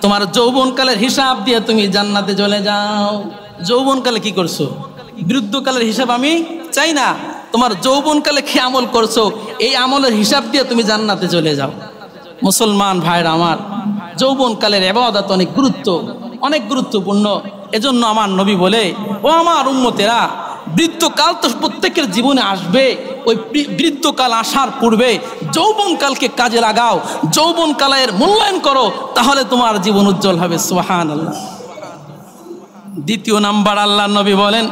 তোমার যৌবনকালের হিসাব দিয়ে তুমি জান্নাতে চলে যাও। যৌবনকালে কি করছো? বৃদ্ধকালের হিসাব আমি চাই না, তোমার যৌবনকালে কি আমল করছো, এই আমলের হিসাব দিয়ে তুমি জান্নাতে চলে যাও। মুসলমান ভাইরা আমার, যৌবনকালের ইবাদত অনেক গুরুত্বপূর্ণ। এজন্য আমার নবী বলে, ও আমার উম্মতেরা, বৃদ্ধকাল তো প্রত্যেকের জীবনে আসবে। ওই বৃদ্ধকাল আসার পূর্বে যৌবনকালকে কাজে লাগাও, যৌবনকালের মূল্যায়ন করো, তাহলে তোমার জীবন উজ্জ্বল হবে। সুবহানাল্লাহ। 2 নাম্বার, আল্লাহর নবী বলেন,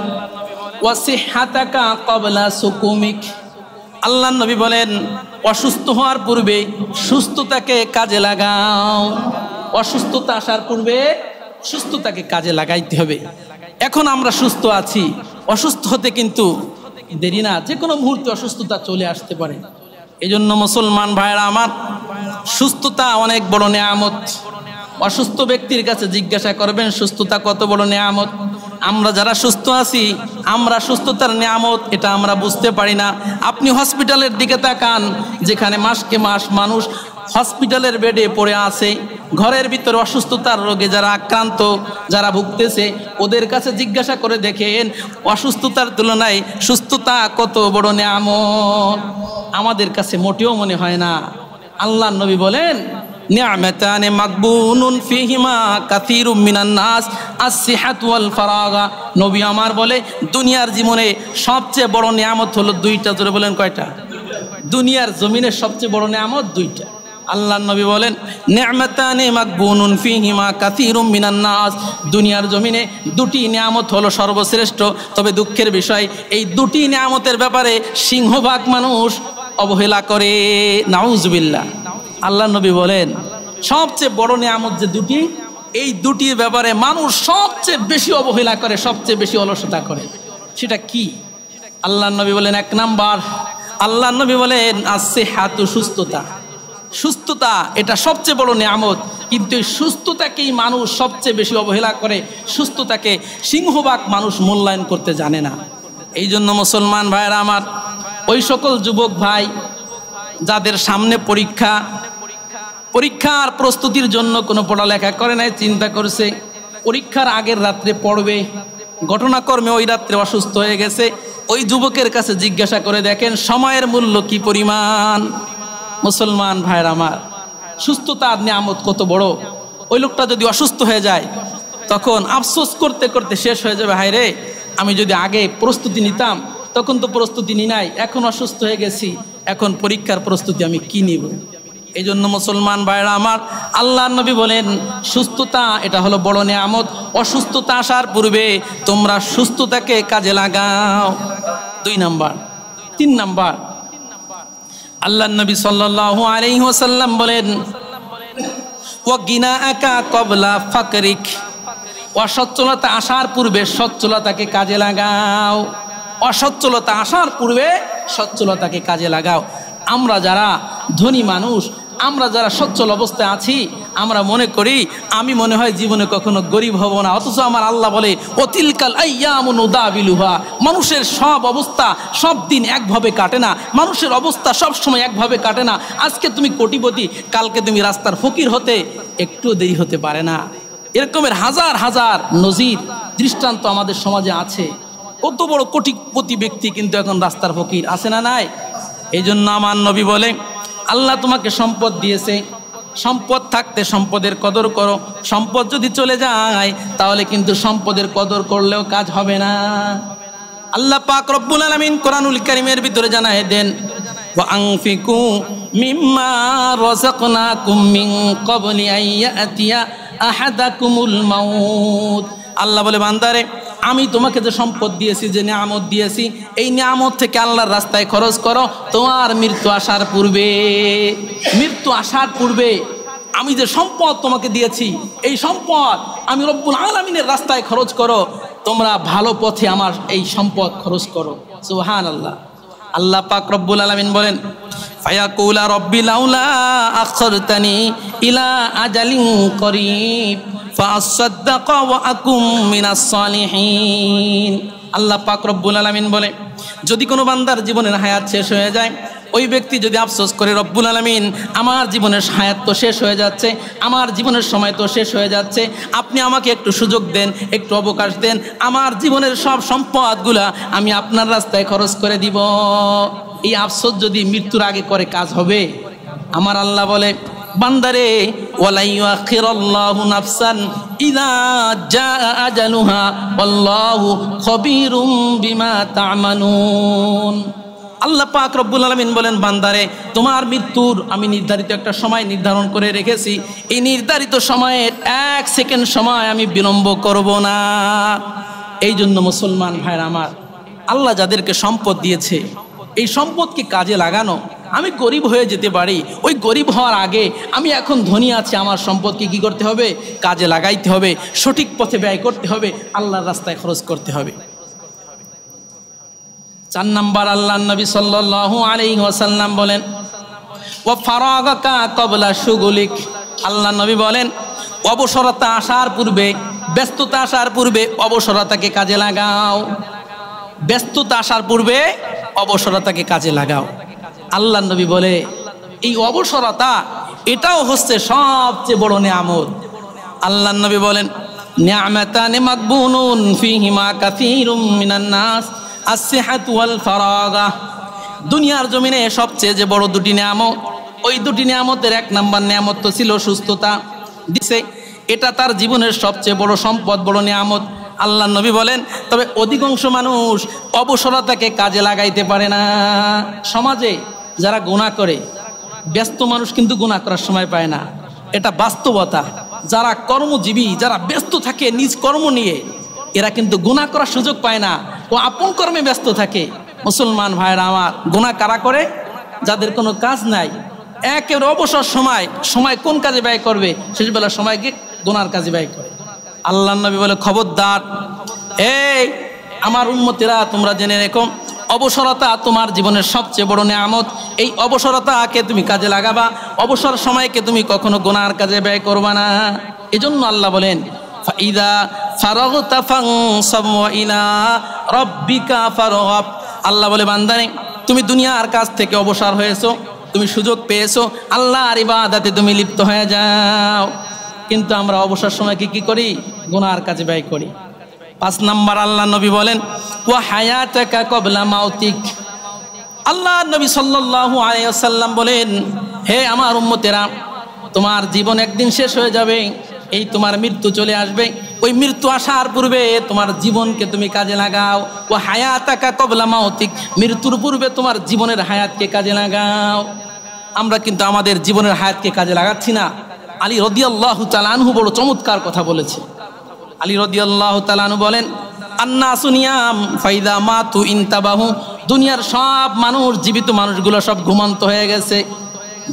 ওয়াসিহাতাকা ক্বাবলা সুকুমিক। আল্লাহর নবী বলেন, অসুস্থ হওয়ার পূর্বে সুস্থতাকে কাজে লাগাও। অসুস্থতা আসার পূর্বে সুস্থতাকে কাজে লাগাইতে হবে। এখন আমরা সুস্থ আছি, অসুস্থ হতে কিন্তু দেরি না, যে কোনো মুহূর্তে অসুস্থতা চলে আসতে পারে। এই জন্য মুসলমান ভাইরা আমার, সুস্থতা অনেক বড় নেয়ামত। অসুস্থ ব্যক্তির কাছে জিজ্ঞাসা করবেন সুস্থতা কত বড় নেয়ামত। আমরা যারা সুস্থ আছি, আমরা সুস্থতার নেয়ামত এটা আমরা বুঝতে পারি না। আপনি হসপিটালের দিকে তাকান, যেখানে মাসকে মাস মানুষ হসপিটালের বেডে পড়ে আছে, ঘরের ভিতরে অসুস্থতার রোগে যারা আক্রান্ত, যারা ভুগতেছে, ওদের কাছে জিজ্ঞাসা করে দেখেন অসুস্থতার তুলনায় সুস্থতা কত বড় নেয়ামত। আমাদের কাছে মোটেও মনে হয় না। আল্লাহর নবী বলেন, নি'মাতানে মাকবুনুন ফিহিমা কাসীরুম মিনান নাস আস-সিহাত ওয়াল ফারাগা। নবী আমার বলে, দুনিয়ার জীবনে সবচেয়ে বড় নিয়ামত হলো দুইটা। জোরে বলেন কয়টা? দুনিয়ার জমিনের সবচেয়ে বড় নিয়ামত দুইটা। আল্লাহর নবী বলেন, নি'মাতানে মাকবুনুন ফিহিমা কাসীরুম মিনান নাস। দুনিয়ার জমিনে দুটি নিয়ামত হলো সর্বশ্রেষ্ঠ। তবে দুঃখের বিষয়, এই দুটি নিয়ামতের ব্যাপারে সিংহভাগ মানুষ অবহেলা করে। নাউজুবিল্লাহ। আল্লাহর নবী বলেন, সবচেয়ে বড় নিয়ামত যে দুটি, এই দুটির ব্যাপারে মানুষ সবচেয়ে বেশি অবহেলা করে, সবচেয়ে বেশি অলসতা করে। সেটা কি? আল্লাহর নবী বলেন, এক নাম্বার, আল্লাহর নবী বলেন আস-সিহাতু, সুস্থতা। সুস্থতা এটা সবচেয়ে বড় নিয়ামত, কিন্তু এই সুস্থতাকেই মানুষ সবচেয়ে বেশি অবহেলা করে। সুস্থতাকে সিংহভাগ মানুষ মূল্যায়ন করতে জানে না। এই জন্য মুসলমান ভাইরা আমার, ওই সকল যুবক ভাই যাদের সামনে পরীক্ষা, পরীক্ষার প্রস্তুতির জন্য কোনো পড়ালেখা করে নাই, চিন্তা করছে পরীক্ষার আগের রাত্রে পড়বে, ঘটনাক্রমে ওই রাত্রে অসুস্থ হয়ে গেছে, ওই যুবকের কাছে জিজ্ঞাসা করে দেখেন সময়ের মূল্য কি পরিমাণ। মুসলমান ভাইরা আমার, সুস্থতার নিয়ামত কত বড়। ওই লোকটা যদি অসুস্থ হয়ে যায়, তখন আফসোস করতে করতে শেষ হয়ে যাবে, হায় রে, আমি যদি আগে প্রস্তুতি নিতাম, তখন তো প্রস্তুতি নি নাই, এখন অসুস্থ হয়ে গেছি, এখন পরীক্ষার প্রস্তুতি আমি কি নিব। এই জন্য মুসলমান ভাইরা আমার, আল্লাহর নবী বলেন সুস্থতা এটা হলো বড় নিয়ামত। অসুস্থতা আসার পূর্বে তোমরা সুস্থতাকে কাজে লাগাও। 2 নাম্বার। 3 নাম্বার, আল্লাহর নবী সাল্লাল্লাহু আলাইহি ওয়াসাল্লাম বলেন, ওয়া গিনাআকা ক্বাবলা ফাকরিক। অসচ্ছলতা আসার পূর্বে সচ্ছলতাকে কাজে লাগাও। অসচ্ছলতা আসার পূর্বে সচ্ছলতাকে কাজে লাগাও। আমরা যারা ধনী মানুষ, আমরা যারা সচ্ছল অবস্থায় আছি, আমরা মনে করি আমি মনে হয় জীবনে কখনো গরিব হব না। অথচ আমার আল্লাহ বলে, অতিলকাল আইয়ামু নুদাবিলুহা। মানুষের সব অবস্থা সব দিন একভাবে কাটে না, মানুষের অবস্থা সব সময় একভাবে কাটে না। আজকে তুমি কোটিপতি, কালকে তুমি রাস্তার ফকির হতে একটু দেরি হতে পারে না। এরকমের হাজার হাজার নজির দৃষ্টান্ত আমাদের সমাজে আছে। কত বড় কোটিপতি ব্যক্তি কিন্তু এখন রাস্তার ফকির, আছে না নাই? এই জন্য আমার নবী বলে, আল্লাহ তোমাকে সম্পদ দিয়েছে, সম্পদ থাকতে সম্পদের কদর করো। সম্পদ যদি চলে যায় তাহলে কিন্তু সম্পদের কদর করলেও কাজ হবে না। আল্লাহ পাক রব্বুল আলামিন কোরআনুল কারীমের ভিতরে জানায় দেন, ওয়া আনফিকু মিম্মা রাযাকনাকুম মিন ক্বাবলি আইয়াতিয়া আহাদাকুমুল মাউত। আল্লাহ বলে, বান্দারে, আমি তোমাকে যে সম্পদ দিয়েছি, যে নিয়ামত দিয়েছি, এই নিয়ামত থেকে আল্লাহর রাস্তায় খরচ করো। তোমার মৃত্যু আসার পূর্বে, মৃত্যু আসার পূর্বে আমি যে সম্পদ তোমাকে দিয়েছি, এই সম্পদ আমি রব্বুল আলামিনের রাস্তায় খরচ করো। তোমরা ভালো পথে আমার এই সম্পদ খরচ করো। সুবহানাল্লাহ। আল্লাহ পাক রব্বুল আলামিন বলেন, ফায়াকুলা রব্বি লাউলা আখরতানি ইলা আজালিন করিব ফাসাদ্দাকা ওয়া আকুম মিনাস সালিহিন। আল্লাহ পাক রব্বুল আলামিন বলে, যদি কোনো বান্দার জীবনের হায়াত শেষ হয়ে যায়, ওই ব্যক্তি যদি আফসোস করে, রব্বুল আলামিন আমার জীবনের হায়াত তো শেষ হয়ে যাচ্ছে, আমার জীবনের সময় তো শেষ হয়ে যাচ্ছে, আপনি আমাকে একটু সুযোগ দেন, একটু অবকাশ দেন, আমার জীবনের সব সম্পদগুলা আমি আপনার রাস্তায় খরচ করে দিব। এই আফসোস যদি মৃত্যুর আগে করে কাজ হবে? আমার আল্লাহ বলে, বান্দারে, ওয়ালা ইউআখিরুল্লাহু নাফসান ইযা জাআ আজালুহা ওয়াল্লাহু খবীরুম বিমা তা'মালুন। আল্লাহ পাক রব্বুল আলামিন বলেন, বান্দারে, তোমার মৃত্যুর আমি নির্ধারিত একটা সময় নির্ধারণ করে রেখেছি। এই নির্ধারিত সময়ের 1 সেকেন্ড সময় আমি বিলম্ব করব না। এই জন্য মুসলমান ভাইরা আমার, আল্লাহ যাদেরকে সম্পদ দিয়েছে, এই সম্পদকে কাজে লাগানো। আমি গরিব হয়ে যেতে পারি, ওই গরিব হওয়ার আগে আমি এখন ধনী আছি, আমার সম্পদকে কি করতে হবে? কাজে লাগাইতে হবে, সঠিক পথে ব্যয় করতে হবে, আল্লাহর রাস্তায় খরচ করতে হবে। 4 নাম্বার আল্লাহ নবী সাল্লাল্লাহু আলাইহি ওয়াসাল্লাম বলেন ওয়া ফারাগাকা ক্বাবলা শুগুলিক, আল্লাহ নবী বলেন অবসরতা আসার পূর্বে, ব্যস্ততা আসার পূর্বে অবসরতাকে কাজে লাগাও। ব্যস্ততা আসার পূর্বে অবসরতাকে কাজে লাগাও। আল্লাহ নবী বলে এই অবসরতা এটাও হচ্ছে সবচেয়ে বড় নিয়ামত। আল্লাহ নবী বলেন নিয়ামাতানি মাগবুনুন ফীহিমা কাসীরুম মিনান নাস আস-সিহাতু ওয়াল ফারাগা। দুনিয়ার জমিনে সবচেয়ে যে বড় দুটি নিয়ামত, ওই দুটি নিয়ামতের 1 নাম্বার নিয়ামত তো ছিল সুস্থতা দিছে, এটা তার জীবনের সবচেয়ে বড় সম্পদ, বড় নিয়ামত। আল্লাহ নবী বলেন তবে অধিকাংশ মানুষ অবসরতাকে কাজে লাগাইতে পারে না। সমাজে যারা গুনাহ করে, ব্যস্ত মানুষ কিন্তু গুনাহ করার সময় পায় না, এটা বাস্তবতা। যারা কর্মজীবী, যারা ব্যস্ত থাকে নিজ কর্ম নিয়ে, এরা কিন্তু গুনাহ করার সুযোগ পায় না, ও আপন কর্মে ব্যস্ত থাকে। মুসলমান ভাইরা আমার, গুনাহ কারা করে? যাদের কোনো কাজ নাই, একের অবসর সময় কোন কাজে ব্যয় করবে? শেষবেলা সময়কে গুনার কাজে ব্যয় করে। আল্লাহ নবী বলে খবরদার, এই আমার উম্মতেরা, তোমরা জেনে রেখো অবসরতা তোমার জীবনের সবচেয়ে বড় নিয়ামত। এই অবসরতাকে তুমি কাজে লাগাবা, অবসর সময়কে তুমি কখনো গুনার কাজে ব্যয় করবা না। এজন্য আল্লাহ বলেন ফাইদা ফারাগতা ফানসাব ওয়া ইলা রাব্বিকা ফারগাব। আল্লাহ বলে বান্দারে, তুমি দুনিয়ার কাজ থেকে অবসর হয়েছো, তুমি সুযোগ পেয়েছো, আল্লাহর ইবাদতে তুমি লিপ্ত হয়ে যাও। কিন্তু আমরা অবসর সময়কে কি করি? গুনার কাজে ব্যয় করি। 5 নাম্বার আল্লাহ নবী বলেন ওয়া হায়াতাকা ক্বাবলা মাউতিক। আল্লাহ নবী সাল্লাল্লাহু আলাইহি ওয়াসাল্লাম বলেন হে আমার উম্মতেরা, তোমার জীবন একদিন শেষ হয়ে যাবে, এই তোমার মৃত্যু চলে আসবে। ওই মৃত্যু আসার পূর্বে তোমার জীবনকে তুমি কাজে লাগাও। ওয়া হায়াতাকা ক্বাবলা মাউতিক, মৃত্যুর পূর্বে তোমার জীবনের হায়াতকে কাজে লাগাও। আমরা কিন্তু আমাদের জীবনের হায়াতকে কাজে লাগাচ্ছি না। আলী রাদিয়াল্লাহু তাআলা আনহু বড় চমৎকার কথা বলেছে। আলী রাদিয়াল্লাহু তাআলা আনহু বলেন আন্নাসু নিয়াম ফাইদা মাতু ইনতাবাহু। দুনিয়ার সব মানুষ, জীবিত মানুষগুলো সব ঘুমন্ত হয়ে গেছে।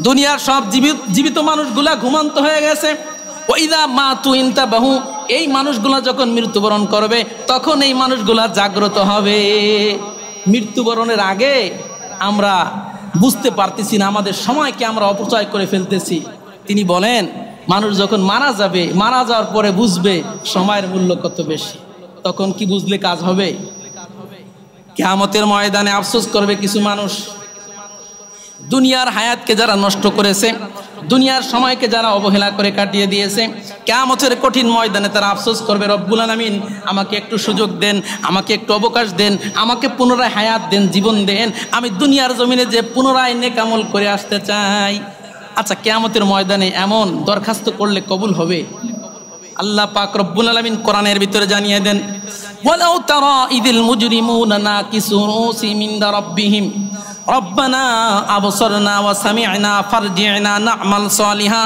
দুনিয়ার সব জীবিত মানুষগুলা ঘুমন্ত হয়ে গেছে। ওয়াইদা মাতু ইনতাবাহু, এই মানুষগুলা যখন মৃত্যুবরণ করবে তখন এই মানুষগুলা জাগ্রত হবে। মৃত্যুবরণের আগে আমরা বুঝতে পারতেছি না, আমাদের সময়কে আমরা অপচয় করে ফেলতেছি। তিনি বলেন মানুষ যখন মারা যাবে, মারা যাওয়ার পরে বুঝবে সময়ের মূল্য কত বেশি। তখন কি বুঝলে কাজ হবে? কিয়ামতের ময়দানে আফসোস করবে কিছু মানুষ। দুনিয়ার হায়াতকে যারা নষ্ট করেছে, দুনিয়ার সময়কে যারা অবহেলা করে কাটিয়ে দিয়েছে, কিয়ামতের কঠিন ময়দানে তারা আফসোস করবে রব্বুল আলামিন আমাকে একটু সুযোগ দেন, আমাকে একটু অবকাশ দেন, আমাকে পুনরায় হায়াত দেন, জীবন দেন, আমি দুনিয়ার জমিনে যে পুনরায় নেক আমল করে আসতে চাই। আচ্ছা, কিয়ামতের ময়দানে এমন দরখাস্ত করলে কবুল হবে? আল্লাহ পাক রব্বুল আলামিন কোরআনের ভিতরে জানিয়ে দেন ওয়ালাউ তারা ইদিল মুজরিমুনা নাকিসু রুসিহিম ইনদা রাব্বিহিম রব্বানা আবসারনা ওয়া সামি'না ফারজি'না না'মাল সালিহা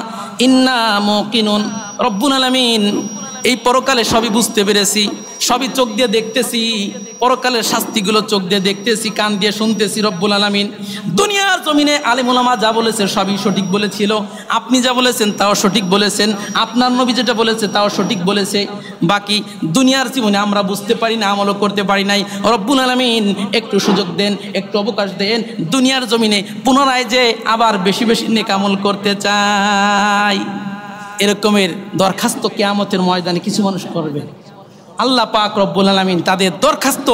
ইন্না মুকিনুন। রব্বুল আলামিন এই পরকালে সবই বুঝতে পেরেছি, সবই চোখ দিয়ে দেখতেছি, পরকালের শাস্তিগুলো চোখ দিয়ে দেখতেছি, কান দিয়ে শুনতেছি। রব্বুল আলামিন দুনিয়ার জমিনে আলেম ওলামা যা বলেছে সবই সঠিক বলেছিল, আপনি যা বলেছেন তাও সঠিক বলেছেন, আপনার নবী যেটা বলেছে তাও সঠিক বলেছে। বাকি দুনিয়ার জীবনে আমরা বুঝতে পারি না, আমলও করতে পারি নাই। রব্বুল আলামিন একটু সুযোগ দেন, একটু অবকাশ দেন, দুনিয়ার জমিনে পুনরায় যে আবার বেশি বেশি নেক আমল করতে চাই। এরকমের দরখাস্ত কিয়ামতের ময়দানে কিছু মানুষ করবে। আল্লাহ পাক রব্বুল আলামিন তাদের দরখাস্ত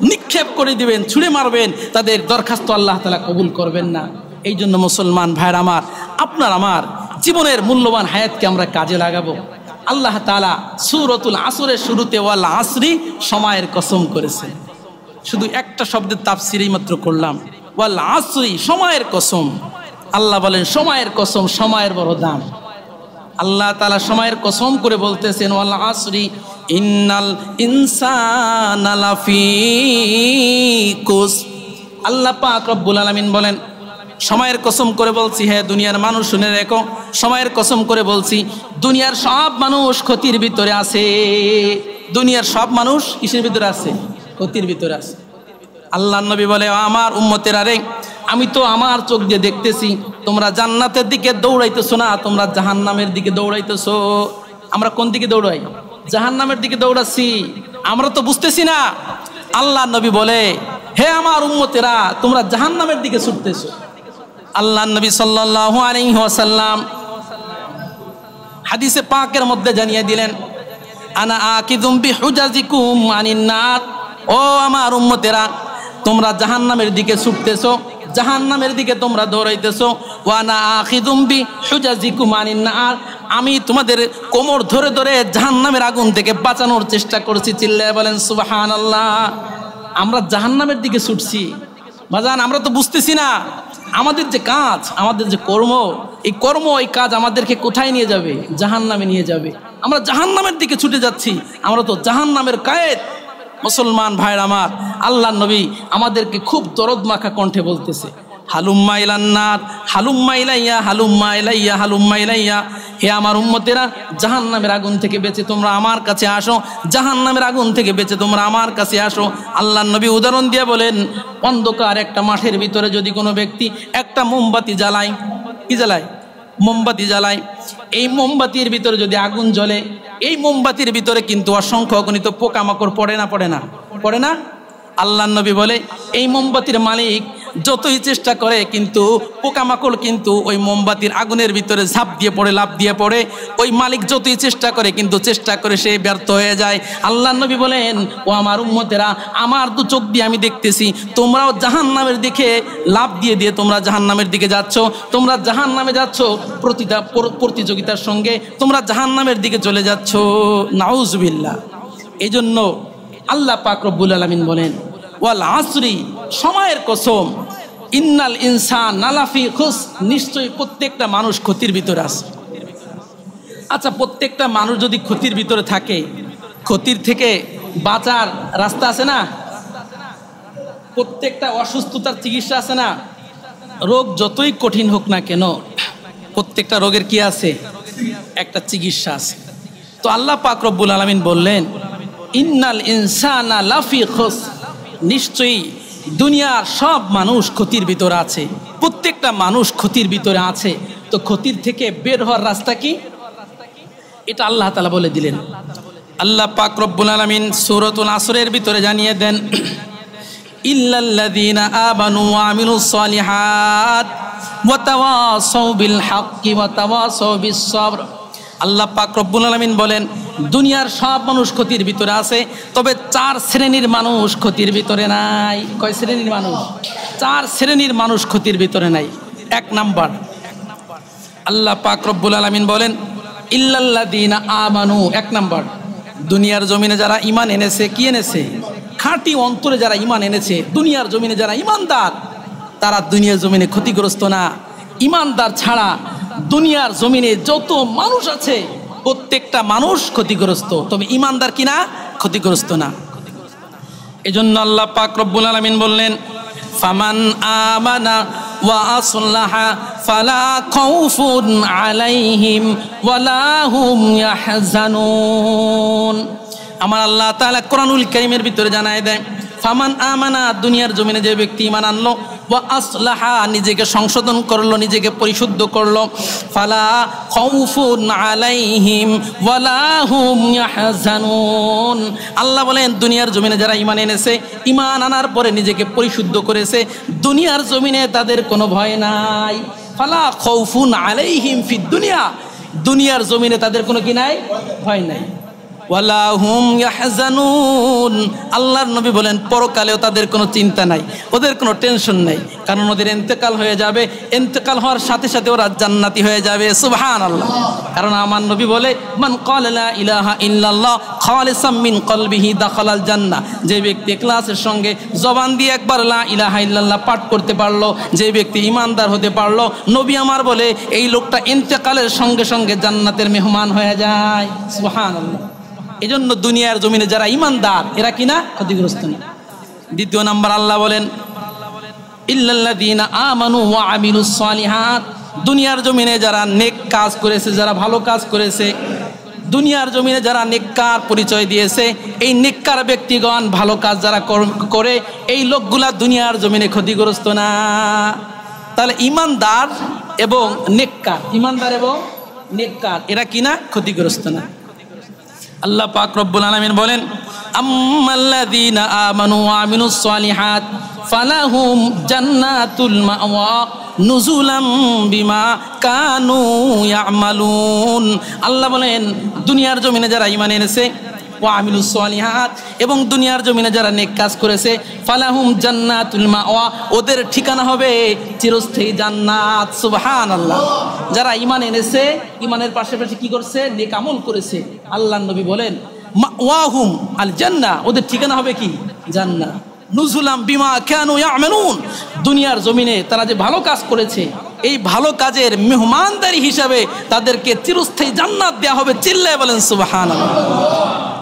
নিক্ষেপ করে দিবেন, ছুঁড়ে মারবেন, তাদের দরখাস্ত আল্লাহ তাআলা কবুল করবেন না। এই জন্য মুসলমান ভাইরা আমার, আপনার আমার জীবনের মূল্যবান হায়াতকে আমরা কাজে লাগাবো। আল্লাহ তাআলা সূরাতুল আসরের শুরুতে ওয়াল আসরি, সময়ের কসম করেছেন। শুধু একটা শব্দের তাফসীরই মাত্র করলাম, ওয়াল আসরি, সময়ের কসম। আল্লাহ বলেন সময়ের কসম, সময়ের বড় দাম। আল্লাহ তাআলা সময়ের কসম করে বলতেছেন ওয়াল আসরি ইন্নাল ইনসানা লাফি খুসর। আল্লাহ পাক রব্বুল আলামিন বলেন সময়ের কসম করে বলছি, হে দুনিয়ার মানুষ শুনে রেখো, সময়ের কসম করে বলছি দুনিয়ার সব মানুষ ক্ষতির ভিতরে আছে। দুনিয়ার সব মানুষ কিসের ভিতরে আছে? ক্ষতির ভিতরে আছে। আল্লাহর নবী বলে আমার উম্মতেরা রে, আমি তো আমার চোখ দিয়ে দেখতেছি তোমরা জান্নাতের দিকে দৌড়াইতেছো না, তোমরা জাহান্নামের দিকে দৌড়াইতেছো। আমরা কোন দিকে দৌড়াই? জাহান্নামের দিকে দৌড়াচ্ছি। আমরা তো বুঝতেছি না। আল্লাহর নবী বলে হে আমার উম্মতেরা, তোমরা জাহান্নামের দিকে ছুটতেছো। আল্লাহর নবী সাল্লাল্লাহু আলাইহি ওয়াসাল্লাম হাদিসে পাকের মধ্যে জানিয়ে দিলেন, আনা আকিযুম বিহুজাজিকুম আনিন নার, ও আমার উম্মতেরা, তোমরা জাহান্নামের দিকে ছুটতেছো, জাহান্নামের দিকে তোমরা দৌড়াইতেছো। ওয়ানা আখিযুম বিহুজাজিকুম আনিন নার, আমি তোমাদের কোমর ধরে ধরে জাহান্নামের আগুন থেকে বাঁচানোর চেষ্টা করছি। চিল্লায়ে বলেন সুবহানাল্লাহ। আমরা জাহান্নামের দিকে ছুটছি বাজান, আমরা তো বুঝতেছি না আমাদের যে কাজ, আমাদের যে কর্ম, এই কাজ আমাদেরকে কোথায় নিয়ে যাবে? জাহান্নামে নিয়ে যাবে। আমরা জাহান্নামের দিকে ছুটে যাচ্ছি, আমরা তো জাহান্নামের কায়েদ। মুসলমান ভাইরা আমার, আল্লাহর নবী আমাদেরকে খুব দরদ মাখা কণ্ঠে বলতেছে, হালুম্মা ইলান্নার, হালুম্মা ইলাইয়া, হালুম্মা ইলাইয়া, হালুম্মা ইলাইয়া। হে আমার উম্মতেরা, জাহান্নামের আগুন থেকে বেঁচে তোমরা আমার কাছে আসো, জাহান্নামের আগুন থেকে বেঁচে তোমরা আমার কাছে আসো। আল্লাহর নবী উদাহরণ দিয়ে বলেন, অন্ধকার একটা মাঠের ভিতরে যদি কোনো ব্যক্তি একটা মোমবাতি জ্বালায়, কি জ্বালায়? মোমবাতি জ্বালায়। এই মোমবাতির ভিতরে যদি আগুন জ্বলে, এই মোমবাতির ভিতরে কিন্তু অসংখ্য অগণিত পোকামাকড় পড়ে না? পড়ে না? পড়ে না? আল্লাহর নবী বলে, এই মোমবাতির মালিক যতই চেষ্টা করে কিন্তু পোকামাকড় কিন্তু ওই মোমবাতির আগুনের ভিতরে ঝাঁপ দিয়ে পড়ে, লাফ দিয়ে পড়ে। ওই মালিক যতই চেষ্টা করে কিন্তু চেষ্টা করে সে ব্যর্থ হয়ে যায়। আল্লাহর নবী বলেন, ও আমার উম্মতেরা, আমার দু চোখ দিয়ে আমি দেখতেছি তোমরাও জাহান্নামের দিকে লাফ দিয়ে দিয়ে তোমরা জাহান্নামের দিকে যাচ্ছ, তোমরা জাহান্নামে যাচ্ছ, প্রতিযোগিতার সঙ্গে তোমরা জাহান্নামের দিকে চলে যাচ্ছ। নাউজুবিল্লাহ। এই জন্য আল্লাহ পাক রব্বুল আলামিন বলেন, ওয়াল আসরি, সময়ের কসম, ইন্নাল ইনসান লাফি খুস, নিশ্চয়ই প্রত্যেকটা মানুষ ক্ষতির ভিতরে আছে। আচ্ছা, প্রত্যেকটা মানুষ যদি ক্ষতির ভিতরে থাকে, ক্ষতির থেকে বাঁচার রাস্তা আছে না? প্রত্যেকটা অসুস্থতার চিকিৎসা আছে না? রোগ যতই কঠিন হোক না কেন, প্রত্যেকটা রোগের কি আছে? একটা চিকিৎসা আছে। তো আল্লাহ পাক রব্বুল আলামিন বললেন, ইন্নাল ইনসানা লাফি খুস, নিশ্চয়ই দুনিয়ার সব মানুষ ক্ষতির ভিতরে আছে, প্রত্যেকটা মানুষ ক্ষতির ভিতরে আছে। তো ক্ষতির থেকে বের হওয়ার রাস্তা কি? এটা আল্লাহ তাআলা বলে দিলেন। আল্লাহ পাক রব্বুল আলামিন সূরাতুল আসরের ভিতরে জানিয়ে দেন, ইল্লাল্লাযীনা আমানু ওয়া আমিলুস সালিহাত ওয়া তাওয়াসাউ বিল হাক্কি ওয়া তাওয়াসাউ বিস সবর। আল্লাহ পাক রব্বুল আলামিন বলেন, দুনিয়ার সব মানুষ ক্ষতির ভিতরে আছে, তবে 4 শ্রেণীর মানুষ ক্ষতির ভিতরে নাই। কয় শ্রেণীর মানুষ? 4 শ্রেণীর মানুষ ক্ষতির ভিতরে নাই। 1 নাম্বার, আল্লাহ পাক রব্বুল আলামিন বলেন, ইল্লাল্লাযীনা আমানু। 1 নাম্বার, দুনিয়ার জমিনে যারা ঈমান এনেছে, কি এনেছে? খাঁটি অন্তরে যারা ঈমান এনেছে, দুনিয়ার জমিনে যারা ঈমানদার, তারা দুনিয়ার জমিনে ক্ষতিগ্রস্ত না। ঈমানদার ছাড়া দুনিয়ার জমিনে যত মানুষ আছে প্রত্যেকটা মানুষ ক্ষতিগ্রস্ত, তবে ঈমানদার কিনা? ক্ষতিগ্রস্ত না। এজন্য আল্লাহ পাক রব্বুল আলামিন বললেন, ফামান আমানা ওয়া আসলাহা ফালা খাউফুন আলাইহিম ওয়ালা হুম ইয়াহজানুন। আমার আল্লাহ তাআলা কোরআনুল কারীমের ভিতরে জানায় দেয়, ফামান আমানা, দুনিয়ার জমিনে যে ব্যক্তি ঈমান আনলো, ওয়া আসলাহা, নিজেকে সংশোধন করলো, নিজেকে পরিশুদ্ধ করলো, ফালা খাউফুন আলাইহিম ওয়ালা হুম ইয়াহজানুন। আল্লাহ বলেন, দুনিয়ার জমিনে যারা ঈমান এনেছে, ঈমান আনার পরে নিজেকে পরিশুদ্ধ করেছে, দুনিয়ার জমিনে তাদের কোনো ভয় নাই। ফালা খাউফুন আলাইহিম ফিদ দুনিয়া, দুনিয়ার জমিনে তাদের কোনো কি নাই? ভয় নাই। ওয়ালা হুম ইয়াহজানুন, আল্লাহর নবী বলেন, পরকালেও তাদের কোনো চিন্তা নাই, ওদের কোনো টেনশন নাই, কারণ ওদের ইন্তেকাল হয়ে যাবে, ইন্তেকাল হওয়ার সাথে সাথে ওরা জান্নাতি হয়ে যাবে। সুবহানাল্লাহ। কারণ আমার নবী বলে, মান ক্বালা লা ইলাহা ইল্লাল্লাহ খালিসাম মিন কলবিহি দাখালাল জান্নাহ, যে ব্যক্তি ইখলাসের সঙ্গে জবান দিয়ে একবার লা ইলাহা ইল্লাল্লাহ পাঠ করতে পারলো, যে ব্যক্তি ঈমানদার হতে পারলো, নবী আমার বলে এই লোকটা ইন্তেকালের সঙ্গে সঙ্গে জান্নাতের মেহমান হয়ে যায়। সুবহানাল্লাহ। এজন্য দুনিয়ার জমিনে যারা ঈমানদার, এরা কিনা? ক্ষতিগ্রস্ত না। 2 নাম্বার, আল্লাহ বলেন, ইল্লাল্লাযীনা আমানু ওয়া আমিলুস সালিহাত, দুনিয়ার জমিনে যারা নেক কাজ করেছে, যারা ভালো কাজ করেছে, দুনিয়ার জমিনে যারা নেককার পরিচয় দিয়েছে, এই নেককার ব্যক্তিগণ ভালো কাজ যারা করে, এই লোকগুলা দুনিয়ার জমিনে ক্ষতিগ্রস্ত না। তাহলে ঈমানদার এবং নেককার, ঈমানদার এবং নেককার, এরা কিনা? ক্ষতিগ্রস্ত না। আল্লাহ পাক রব্বুল আলামিন বলেন, আম্মাল্লাযীনা আমানু ওয়া আমিলুস সালিহাত ফালাহুম জান্নাতুল মাওয়া নুজুলাম বিমা কানু ইয়ামালুন। আল্লাহ বলেন দুনিয়ার জমিনে যারা ঈমান এনেছে ওয়া আমিলুস সালিহাত এবং দুনিয়ার জমিনে যারা নেক কাজ করেছে ফালাহুম জান্নাতুল মাওয়া, ওদের ঠিকানা হবে চিরস্থায়ী জান্নাত। সুবহানাল্লাহ। যারা ঈমান এনেছে, ঈমানের পাশাপাশি কি করছে? নেক আমল করেছে। আল্লাহর নবী বলেন মাওয়াহুম আল জান্নাহ, ওদের ঠিকানা হবে কি? জান্নাত। নুজুলাম বিমা কানু ইয়ামালুন, দুনিয়ার জমিনে তারা যে ভালো কাজ করেছে এই ভালো কাজের মেহমানদারি হিসাবে তাদেরকে চিরস্থায়ী জান্নাত দেয়া হবে। চিল্লায়ে বলেন সুবহানাল্লাহ।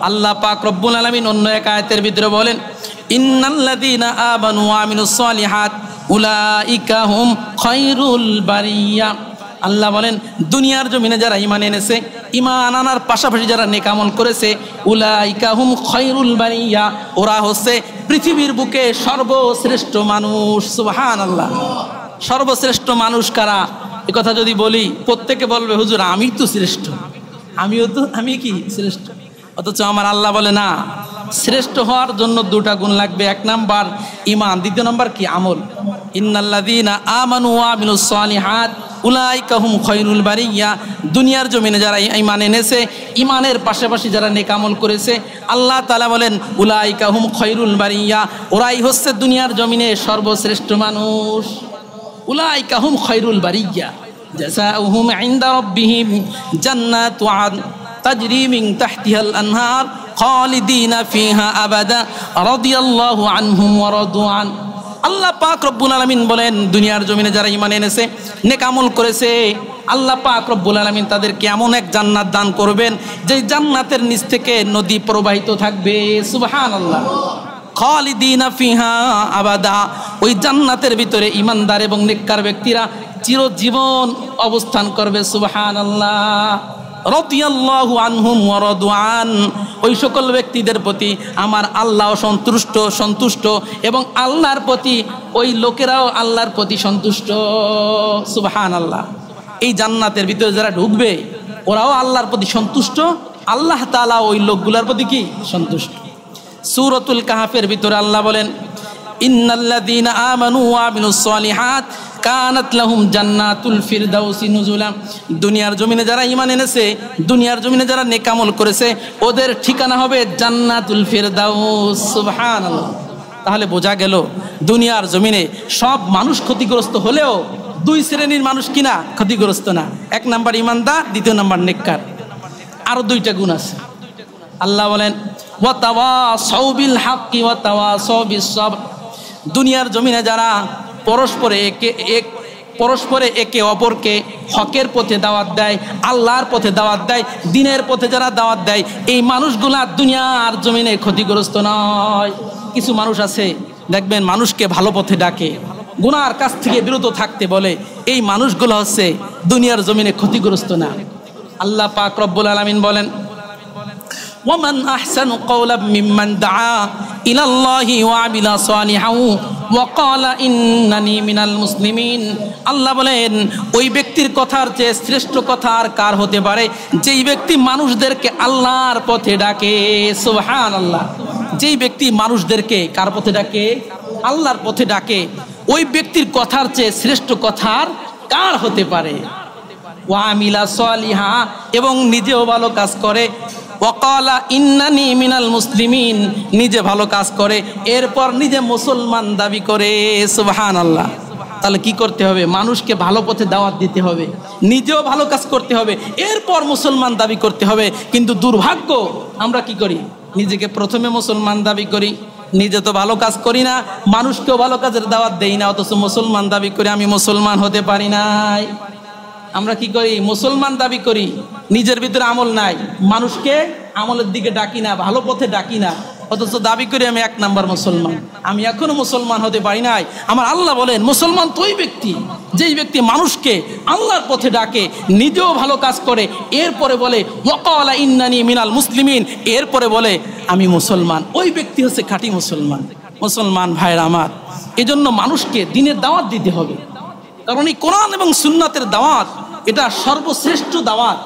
আল্লাহ পাক রব্বুল আলামিন অন্য এক আয়াতের ভিতরে বলেন ইন্নাল্লাযীনা আমানু ওয়া আমিলুস সালিহাত উলাইকা হুম খায়রুল বারিয়া। আল্লাহ বলেন দুনিয়ার জমিনে যারা ঈমান এনেছে, ঈমান আনার পাশাপাশি যারা নেক আমল করেছে, উলাইকা হুম খায়রুল বারিয়া, ওরা হচ্ছে পৃথিবীর বুকে সর্বশ্রেষ্ঠ মানুষ। সুবহানাল্লাহ। সর্বশ্রেষ্ঠ মানুষ কারা? এই কথা যদি বলি প্রত্যেকে বলবে হুজুর আমি তো শ্রেষ্ঠ, আমি কি শ্রেষ্ঠ? অথচ আমার আল্লাহ বলে না, শ্রেষ্ঠ হওয়ার জন্য দুটা গুণ লাগবে। এক নাম্বার ঈমান, দ্বিতীয় নাম্বার কি? আমল। ইন্নাল্লাযীনা আমানু ওয়া আমিলুস সালিহাত উলাইকা হুম খায়রুল বারিয়া। দুনিয়ার জমিনে যারা ঈমান এনেছে, ঈমানের পাশাপাশি যারা নেক আমল করেছে, আল্লাহ তাআলা বলেন উলাইকা হুম খায়রুল বারিয়া, ওরাই হচ্ছে দুনিয়ার জমিনে সর্বশ্রেষ্ঠ মানুষ। উলাইকা হুম খায়রুল বারিয়া জাযাউহুম ইনদা রাব্বিহিম জান্নাতু আদন তাজরি মিন তাহতিহাল আনহার খালিদিনা ফিহা আবাদা রাদিয়াল্লাহু আনহুম ওয়া রাদু আন। আল্লাহ পাক রব্বুল আলামিন বলেন দুনিয়ার জমিনে যারা ঈমান এনেছে, নেক আমল করেছে, আল্লাহ পাক রব্বুল আলামিন তাদেরকে এমন এক জান্নাত দান করবেন যে জান্নাতের নিচ থেকে নদী প্রবাহিত থাকবে। সুবহানাল্লাহ। খালিদিনা ফিহা আবাদা, ওই জান্নাতের ভিতরে ঈমানদার এবং নেককার ব্যক্তিরা চিরজীবন অবস্থান করবে। সুবহানাল্লাহ। রাদিয়াল্লাহু আনহুম ওয়া রাদু আন, ওই সকল ব্যক্তিদের প্রতি আমার আল্লাহ সন্তুষ্ট এবং আল্লাহর প্রতি ওই লোকেরাও আল্লাহর প্রতি সন্তুষ্ট। সুবহানাল্লাহ। এই জান্নাতের ভিতরে যারা ঢুকবে ওরাও আল্লাহর প্রতি সন্তুষ্ট, আল্লাহ তাআলা ওই লোকগুলোর প্রতি কি? সন্তুষ্ট। সূরাতুল কাহফের ভিতরে আল্লাহ বলেন ইন্নাল্লাযীনা আমানু ওয়া আমিলুস সালিহাত কানাত লাহুম জান্নাতুল ফিরদাউসি নুজুলা। দুনিয়ার জমিনে যারা ঈমান এনেছে, দুনিয়ার জমিনে যারা নেক আমল করেছে, ওদের ঠিকানা হবে জান্নাতুল ফিরদাউস। সুবহানাল্লাহ। তাহলে বোঝা গেল দুনিয়ার জমিনে সব মানুষ ক্ষতিগ্রস্ত হলেও দুই শ্রেণীর মানুষ কিনা ক্ষতিগ্রস্ত না। এক নাম্বার ঈমানদার, দ্বিতীয় নাম্বার নেককার। আরো দুইটা গুণ আছে। আল্লাহ বলেন ওয়া তাওয়াসাউ বিল হাক্কি ওয়া তাওয়াসাউ বিস সাবর। দুনিয়ার জমিনে যারা পরস্পরে একে অপরকে হকের পথে দাওয়াত দেয়, আল্লাহর পথে দাওয়াত দেয়, দ্বীনের পথে যারা দাওয়াত দেয়, এই মানুষগুলা দুনিয়ার জমিনে ক্ষতিগ্রস্ত নয়। কিছু মানুষ আছে দেখবেন মানুষকে ভালো পথে ডাকে, গুনার কাছ থেকে বিরত থাকতে বলে, এই মানুষগুলো হচ্ছে দুনিয়ার জমিনে ক্ষতিগ্রস্ত না। আল্লাহ পাক রব্বুল আলামিন বলেন ওয়ামান আহসানু কাওলাম মিম্মান দাআ ইলাল্লাহি ওয়া আমিলা সালিহান ওয়া ক্বালা ইন্নানি মিনাল মুসলিমিন। আল্লাহ বলেন ওই ব্যক্তির কথার চেয়ে শ্রেষ্ঠ কথা আর কার হতে পারে যেই ব্যক্তি মানুষদেরকে আল্লাহর পথে ডাকে। সুবহানাল্লাহ। যেই ব্যক্তি মানুষদেরকে কার পথে ডাকে? আল্লাহর পথে ডাকে, ওই ব্যক্তির কথার চেয়ে শ্রেষ্ঠ কথার কার হতে পারে? ওয়া আমিলা সালিহা, এবং নিজেও ভালো কাজ করে। ওয়াকালা ইন্নানি মিনাল মুসলিমিন, নিজে ভালো কাজ করে, এরপর নিজে মুসলমান দাবি করে। সুবহানাল্লাহ। তাহলে কি করতে হবে? মানুষকে ভালো পথে দাওয়াত দিতে হবে, নিজেও ভালো কাজ করতে হবে, এরপর মুসলমান দাবি করতে হবে। কিন্তু দুর্ভাগ্য, আমরা কি করি? নিজেকে প্রথমে মুসলমান দাবি করি, নিজে তো ভালো কাজ করি না, মানুষকেও ভালো কাজের দাওয়াত দেই না, অথচ মুসলমান দাবি করে আমি মুসলমান হতে পারি নাই। আমরা কি করি? মুসলমান দাবি করি, নিজের ভিতরে আমল নাই, মানুষকে আমলের দিকে ডাকি না, ভালো পথে ডাকি না, অথচ দাবি করি আমি এক নাম্বার মুসলমান, আমি এখনো মুসলমান হতে পারি নাই। আমার আল্লাহ বলেন মুসলমান তো ওই ব্যক্তি যেই ব্যক্তি মানুষকে আল্লাহর পথে ডাকে, নিজেও ভালো কাজ করে, এরপরে বলে ওয়াকালা ইন্নানি মিনাল মুসলিমিন, এরপরে বলে আমি মুসলমান। ওই ব্যক্তি হচ্ছে খাঁটি মুসলমান। মুসলমান ভাইরা আমার, এজন্য মানুষকে দ্বীনের দাওয়াত দিতে হবে, কারণ এই কোরআন এবং সুন্নাতের দাওয়াত এটা সর্বশ্রেষ্ঠ দাওয়াত।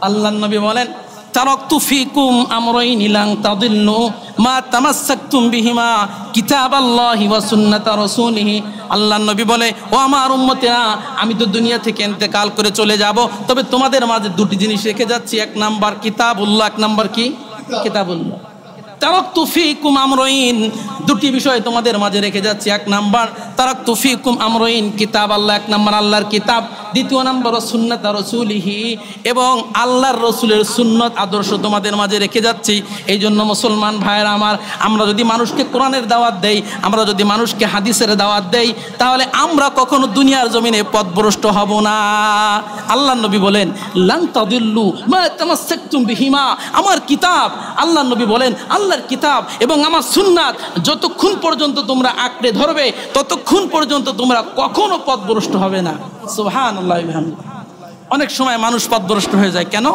আল্লাহর নবী বলেন তারাকতু ফিকুম আমরাইন লান তাদিল্লু মা তামাসসাকতুম বিহিমা কিতাবাল্লাহি ওয়া সুন্নাতা রাসূলিহি। আল্লাহর নবী বলে, ও আমার উম্মতেরা, আমি তো দুনিয়া থেকে ইন্তেকাল করে চলে যাব, তবে তোমাদের মাঝে দুটি জিনিস রেখে যাচ্ছি। এক নাম্বার কিতাবুল্লাহ, এক নাম্বার কি? কিতাবুল্লাহ। তারাকতু ফিকুম আমরাইন, দুটি বিষয় তোমাদের মাঝে রেখে যাচ্ছি। এক নাম্বার তারাকতু ফিকুম আমরাইন কিতাব আল্লাহ, এক নাম্বার আল্লাহর কিতাব, দ্বিতীয় নাম্বার সুন্নাত রাসূলিহি, এবং আল্লাহর রসুলের সুন্নত আদর্শ তোমাদের মাঝে রেখে যাচ্ছি। এই জন্য মুসলমান ভাইয়েরা আমার, আমরা যদি মানুষকে কোরআনের দাওয়াত দেই, আমরা যদি মানুষকে হাদিসের দাওয়াত দেই, তাহলে আমরা কখনো দুনিয়ার জমিনে পথভ্রষ্ট হব না। আল্লাহর নবী বলেন, লান তাদিল্লু মা তামাসসাকতুম বিহিমা, আমার কিতাব, আল্লাহর নবী বলেন আল্লাহর কিতাব এবং আমার সুন্নাত যতক্ষণ পর্যন্ত তোমরা আঁকড়ে ধরবে, ততক্ষণ পর্যন্ত তোমরা কখনো পথভ্রষ্ট হবে না। সুবহানাল্লাহ। অনেক সময় মানুষ পথভ্রষ্ট হয়ে যায়, কেন?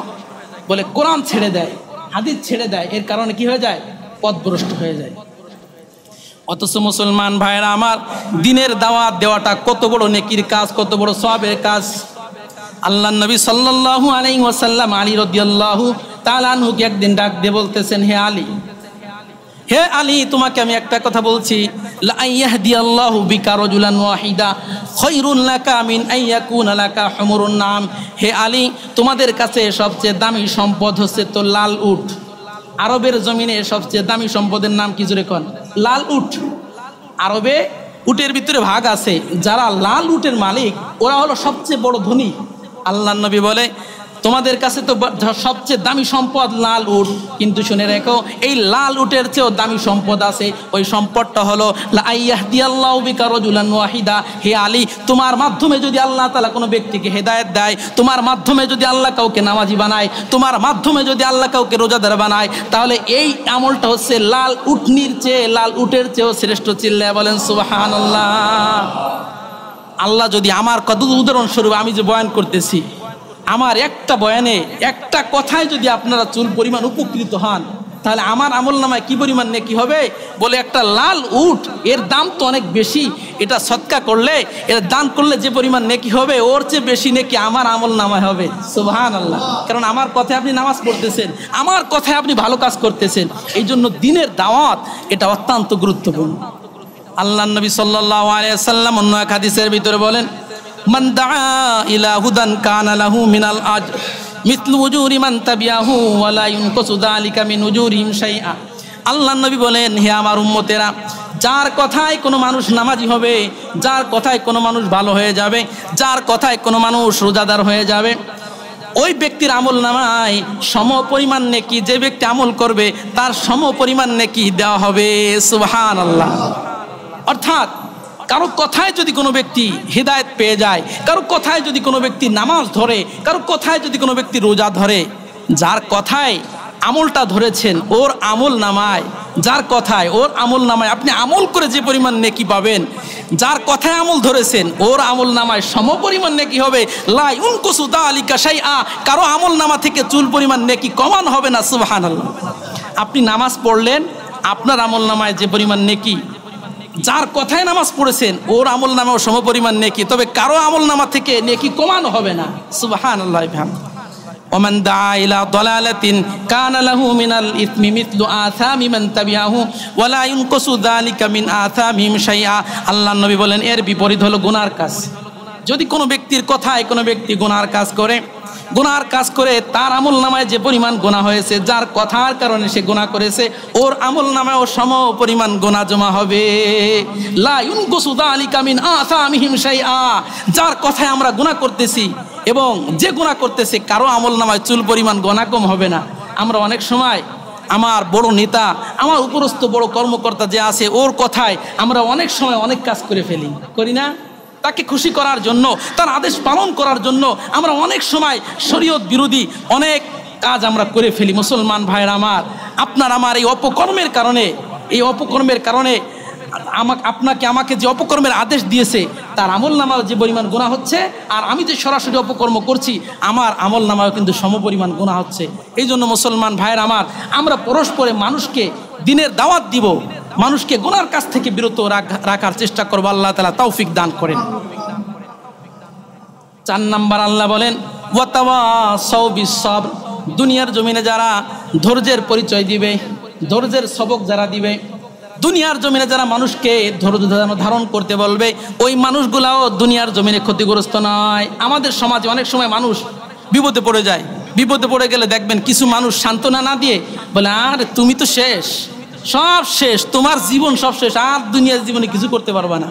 বলে কোরআন ছেড়ে দেয়, হাদিস ছেড়ে দেয়, এর কারণে কি হয়ে যায়? পথভ্রষ্ট হয়ে যায়। অথচ মুসলমান ভাইরা আমার, দ্বীনের দাওয়াত দেওয়াটা কত বড় নেকির কাজ, কত বড় সওয়াবের কাজ। আল্লাহর নবী সাল্লাল্লাহু আলাইহি ওয়াসাল্লাম আলী রাদিয়াল্লাহু তাআলা আনহুকে একদিন ডাক দিয়ে বলতেছেন, হে আলী, হে আলী, তোমাকে আমি একটা কথা বলছি, লা ইয়াহদিয়াল্লাহু বিকা রাজুলান ওয়াহিদা খায়রুন লাকা মিন আইয়াকুনা লাকা হুমুরুন নাম। হে আলী, তোমাদের কাছে সবচেয়ে দামি সম্পদ হচ্ছে তো লাল উট। আরবের জমিনে সবচেয়ে দামি সম্পদের নাম কি জোরে কোন? লাল উট। আরবে উটের ভিতরে ভাগ আছে, যারা লাল উটের মালিক ওরা হলো সবচেয়ে বড় ধনী। আল্লাহর নবী বলে, তোমাদের কাছে তো সবচেয়ে দামি সম্পদ লাল উট, কিন্তু শুনে রেখো, এই লাল উটের চেয়েও দামি সম্পদ আছে। ওই সম্পদটা হলো লা ইয়াহদিয়াল্লাহু বিকা রাজুলান ওয়াহিদা। হে আলী, তোমার মাধ্যমে যদি আল্লাহ তাআলা কোনো ব্যক্তিকে হেদায়েত দেয়, তোমার মাধ্যমে যদি আল্লাহ কাউকে নামাজি বানায়, তোমার মাধ্যমে যদি আল্লাহ কাউকে রোজাদার বানায়, তাহলে এই আমলটা হচ্ছে লাল উটনির চেয়ে, লাল উটের চেয়েও শ্রেষ্ঠ। চিল্লায়া বলেন সুবহানাল্লাহ। আল্লাহ যদি আমার কত উদাহরণস্বরূপ আমি যে বয়ান করতেছি, আমার একটা বয়ানে একটা কথায় যদি আপনারা চুল পরিমাণ উপকৃত হন, তাহলে আমার আমল নামায় কি পরিমাণ নেকি হবে? বলে একটা লাল উট, এর দাম তো অনেক বেশি, এটা সদকা করলে, এর দান করলে যে পরিমাণ নেকি হবে, ওর চেয়ে বেশি নেকি আমার আমল নামায় হবে। সুবহানাল্লাহ। কারণ আমার কথায় আপনি নামাজ পড়তেছেন, আমার কথায় আপনি ভালো কাজ করতেছেন। এই জন্য দ্বীনের দাওয়াত এটা অত্যন্ত গুরুত্বপূর্ণ। আল্লাহর নবী সাল্লাল্লাহু আলাইহি ওয়াসাল্লাম অন্য এক হাদিসের ভিতরে বলেন, মান দাআ ইলা হুদান কানা লাহু মিনাল আজর মিথলু উজুরি মান তাবিআহু ওয়া লা ইনকুসু যালিকা মিন উজুরিহিম শাইআ। আল্লাহর নবী বলেন, হে আমার উম্মতেরা, যার কথায় কোনো মানুষ নামাজি হবে, যার কথায় কোনো মানুষ ভালো হয়ে যাবে, যার কথায় কোনো মানুষ রোজাদার হয়ে যাবে, ওই ব্যক্তির আমল নামায় সম পরিমাণ নেকি যে ব্যক্তি আমল করবে তার সম পরিমাণ নেকি দেওয়া হবে। সুবহানাল্লাহ। অর্থাৎ কারো কথায় যদি কোনো ব্যক্তি হেদায়েত পেয়ে যায়, কারো কথায় যদি কোনো ব্যক্তি নামাজ ধরে, কারো কথায় যদি কোনো ব্যক্তি রোজা ধরে, যার কথায় আমলটা ধরেছেন ওর আমল নামায়, যার কথায় ওর আমল নামায় আপনি আমল করে যে পরিমাণ নেকি পাবেন, যার কথায় আমল ধরেছেন ওর আমল নামায় সম পরিমাণ নেকি হবে। লা ইউনকুসু যালিকা শাইআ, কারো আমল নামা থেকে চুল পরিমাণ নেকি কমান হবে না। সুবহানাল্লাহ। আপনি নামাজ পড়লেন, আপনার আমল নামায় যে পরিমাণ নেকি, যার কথায় নামাজ পড়েছেন ওর আমল নামাও সম পরিমাণ নেকি, তবে কারো আমল নামা থেকে নেকি কমানো হবে না। সুবহানাল্লাহ। ওমান দাআ ইলা দালালাতিন কানা লাহু মিনাল ইসমি মিথলু আসামি মান তাবিআহু ওয়া লা ইনকুসু যালিকা মিন আসামিহিম শাইআ। আল্লাহর নবী বলেন, এর বিপরীত হলো গুনার কাজ। যদি কোনো ব্যক্তির কথায় কোনো ব্যক্তি গুনার কাজ করে, গুনার কাজ করে তার আমল নামায় যে পরিমাণ গুনাহ হয়েছে, যার কথার কারণে সে গুনাহ করেছে ওর আমল নামায়ও সম পরিমাণ গুনাহ জমা হবে। লা ইনকুসু যালিকা মিন আসামিহিম শাইআ। যার কথায় আমরা গুনাহ করতেছি এবং যে গুনাহ করতেছে কারো আমল নামায় চুল পরিমাণ গুনাহ কম হবে না। আমরা অনেক সময় আমার বড় নেতা, আমার উপরস্থ বড় কর্মকর্তা যে আছে ওর কথায় আমরা অনেক সময় অনেক কাজ করে ফেলি, করি না? তাকে খুশি করার জন্য, তার আদেশ পালন করার জন্য আমরা অনেক সময় শরীয়ত বিরোধী অনেক কাজ আমরা করে ফেলি। মুসলমান ভাইরা আমার, আপনার আমার এই অপকর্মের কারণে আমাকে যে অপকর্মের আদেশ দিয়েছে তার আমল নামাও যে পরিমাণ গুনাহ হচ্ছে, আর আমি যে সরাসরি অপকর্ম করছি আমার আমল নামাও কিন্তু সম পরিমাণ গুনাহ হচ্ছে। এই জন্য মুসলমান ভাইরা আমার, আমরা পরস্পরে মানুষকে দ্বীনের দাওয়াত দিব, মানুষকে গুনার কাছ থেকে বিরত রাখার চেষ্টা করবো। আল্লাহ তাআলা তৌফিক দান করেন। 4 নাম্বার আল্লাহ বলেন, ওয়াতাওয়াসাউ বিস-সাবর দুনিয়ার জমিনে যারা ধৈর্যের পরিচয় দিবে, ধৈর্যের সবক যারা দিবে, দুনিয়ার জমিনে যারা মানুষকে ধৈর্য ধারণ করতে বলবে, ওই মানুষগুলাও দুনিয়ার জমিনে ক্ষতিগ্রস্ত নয়। আমাদের সমাজে অনেক সময় মানুষ বিপদে পড়ে যায়, বিপদে পড়ে গেলে দেখবেন কিছু মানুষ সান্ত্বনা না দিয়ে বলে, আর তুমি তো শেষ, সব শেষ, তোমার জীবন সব শেষ, আর দুনিয়ার জীবনে কিছু করতে পারবা না।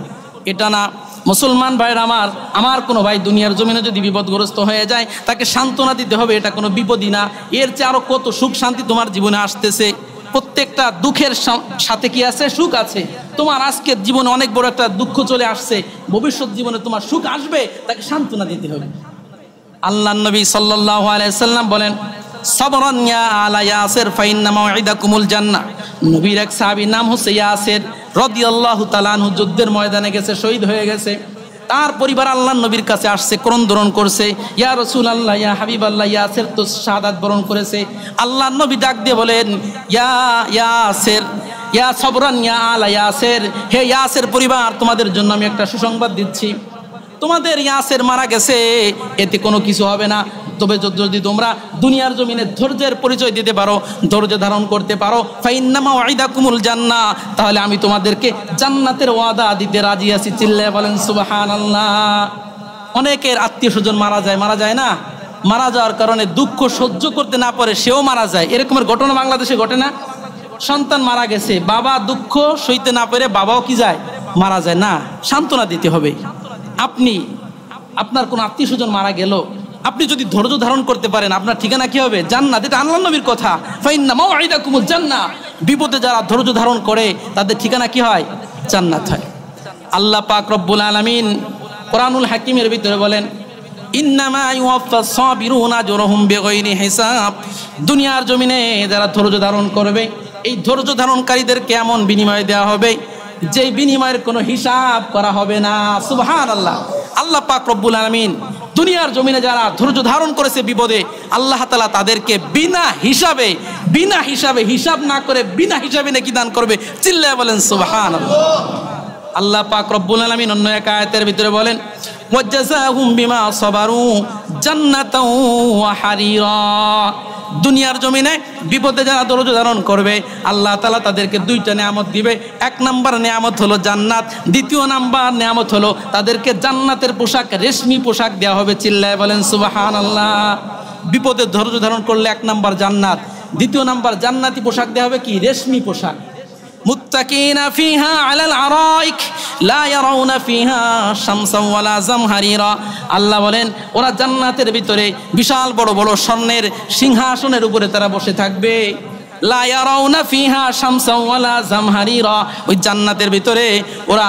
এটা না মুসলমান ভাইরা আমার কোনো ভাই দুনিয়ার জমিনে যদি বিপদগ্রস্ত হয়ে যায় তাকে সান্ত্বনা দিতে হবে, এটা কোনো বিপদই না, এর চেয়ে আরো কত সুখ শান্তি তোমার জীবনে আসতেছে। প্রত্যেকটা দুঃখের সাথে কি আছে? সুখ আছে। তোমার আজকের জীবনে অনেক বড় একটা দুঃখ চলে আসছে, ভবিষ্যৎ জীবনে তোমার সুখ আসবে, তাকে সান্ত্বনা দিতে হবে। আল্লাহ নবী সাল্লাল্লাহু আলাইহি সাল্লাম বলেন, সাবরান ইয়া আলা ইয়াসির ফাইন্না মাউইদাকুমুল জান্নাহ। নবীর এক সাহাবী নাম হচ্ছে ইয়াসির রাদিয়াল্লাহু তাআলা আনহু, যুদ্ধের ময়দানে গেছে, শহীদ হয়ে গেছে। তার পরিবার আল্লাহ নবীর কাছে আসছে, ক্রন্দন করছে, ইয়া রাসূলুল্লাহ, ইয়া হাবিবাল্লাহ, ইয়াসির তো শাহাদাত বরণ করেছে। আল্লাহ নবী ডাক দিয়ে বলেন, ইয়া ইয়াসির, ইয়া সাবরান ইয়া আলা ইয়াসির, হে ইয়াসির পরিবার, তোমাদের জন্য আমি একটা সুসংবাদ দিচ্ছি। তোমাদের ইয়াসির মারা গেছে, এতে কোনো কিছু হবে না। তবে যদি তোমরা দুনিয়ার জমিনে ধৈর্যের পরিচয় দিতে পারো, ধৈর্য ধারণ করতে পারো, ফাইন্না মাউইদাকুমুল জান্নাহ, তাহলে আমি তোমাদেরকে জান্নাতের ওয়াদা দিতে রাজি আছি। চিল্লায়ে বলেন সুবহানাল্লাহ। অনেকের আত্মীয় স্বজন মারা যায় না, মারা যাওয়ার কারণে দুঃখ সহ্য করতে না পারে সেও মারা যায়। এরকমের ঘটনা বাংলাদেশে ঘটে না? সন্তান মারা গেছে, বাবা দুঃখ সইতে না পেরে বাবাও কি যায়, মারা যায়। না, সান্ত্বনা দিতে হবে। আপনার কোন আত্মীয় স্বজন মারা গেল, আপনি যদি ধৈর্য ধারণ করতে পারেন, আপনার ঠিকানা কি হবে? জান্নাত। এটা আল্লাহর নবীর কথা, ফাইন্না মাউইদাকুমুল জান্নাহ। বিপদে যারা ধৈর্য ধারণ করে তাদের ঠিকানা কি হয়? জান্নাত হয়। আল্লাহ পাক রব্বুল আলামিন কোরআনুল হাকিমের ভিতরে বলেন, ইন্নামা ইউওয়াফাস সাবিরুনা আজরুহুম বিগাইরি হিসাব। দুনিয়ার জমিনে যারা ধৈর্য ধারণ করবে, এই ধৈর্য ধারণকারীদেরকে এমন বিনিময় দেওয়া হবে যে বিনিময়ের কোনো হিসাব করা হবে না। সুবহানাল্লাহ। আল্লাহ পাক রব্বুল আলামিন দুনিয়ার জমিনে যারা ধৈর্য ধারণ করেছে বিপদে, আল্লাহ তাআলা তাদেরকে বিনা হিসাবে হিসাব না করে বিনা হিসাবে নেকি দান করবে। চিল্লায়ে বলেন সুবহানাল্লাহ। আল্লাহ পাক রব্বুল আলামিন অন্য এক আয়াতের ভিতরে বলেন, ওয়াজাযাহুম বিমা সাবারু জান্নাতাও ওয়া হারিরা। দুনিয়ার জমিনে বিপদে যারা ধৈর্য ধারণ করবে, আল্লাহ তাআলা তাদেরকে দুইটা নিয়ামত দিবে। এক নাম্বার নিয়ামত হলো জান্নাত, দ্বিতীয় নাম্বার নিয়ামত হলো তাদেরকে জান্নাতের পোশাক, রেশমি পোশাক দেওয়া হবে। চিল্লায়ে বলেন সুবহানাল্লাহ। বিপদে ধৈর্য ধারণ করলে এক নাম্বার জান্নাত, দ্বিতীয় নাম্বার জান্নাতি পোশাক দেওয়া হবে কি? রেশমি পোশাক। মুত্তাকিনা ফিহা আলাল আরাইক লা ইয়ারাউনা ফিহা শামসান ওয়ালা জামহারিরা। আল্লাহ বলেন, ওরা জান্নাতের ভিতরে বিশাল বড় বড় স্বর্ণের সিংহাসনের উপরে তারা বসে থাকবে। লা ইয়ারাউনা ফিহা শামসান ওয়ালা জামহারিরা। ওই জান্নাতের ভিতরে ওরা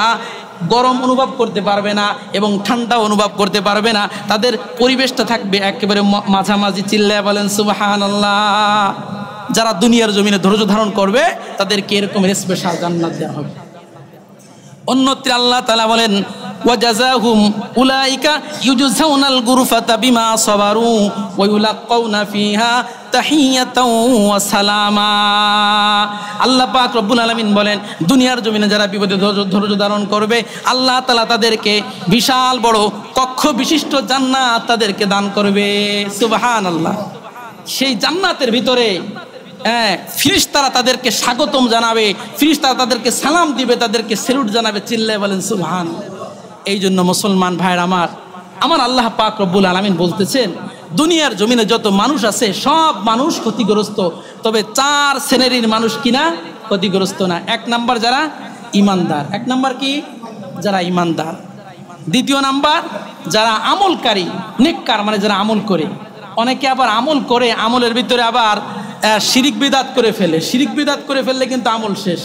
গরম অনুভব করতে পারবে না এবং ঠান্ডা অনুভব করতে পারবে না, তাদের পরিবেশটা থাকবে একেবারে মাঝামাঝি। চিল্লায়ে বলেন সুবহানাল্লাহ। যারা দুনিয়ার জমিনে ধৈর্য ধারণ করবে তাদেরকে এরকম স্পেশাল জান্নাত দেওয়া হবে। অন্যত্র আল্লাহ তাআলা বলেন, ওয়াজাযাহুম উলাইকা ইউজজাউনাল গুরফাতা বিমা সাবারু ওয়া ইউলাক্কাউনা ফিহা তাহিয়াতাও ওয়া সালামা। আল্লাহ পাক রব্বুল আলামিন বলেন, দুনিয়ার জমিনে যারা বিপদে ধৈর্য ধারণ করবে, আল্লাহ তাআলা তাদেরকে বিশাল বড় কক্ষ বিশিষ্ট জান্নাত তাদেরকে দান করবে। সুবহানাল্লাহ। সেই জান্নাতের ভিতরে ফেরেশতারা তাদেরকে স্বাগতম জানাবে, ফেরেশতারা তাদেরকে সালাম দিবে, তাদেরকে স্যালুট জানাবে। চিল্লায়ে বলেন সুবহানাল্লাহ। এই জন্য মুসলমান ভাইরা আমার আল্লাহ পাক রব্বুল আলামিন বলতেছেন, দুনিয়ার জমিনে যত মানুষ আছে সব মানুষ ক্ষতিগ্রস্ত, তবে 4 শ্রেণীর মানুষ কিনা ক্ষতিগ্রস্ত না। এক নাম্বার যারা ইমানদার। এক নাম্বার কি? যারা ইমানদার। দ্বিতীয় নাম্বার যারা আমলকারী, নেককার, মানে যারা আমল করে। অনেকে আবার আমল করে, আমলের ভিতরে আবার শিরিক বিদআত করে ফেলে। শিরিক বিদআত করে ফেললে কিন্তু আমল শেষ।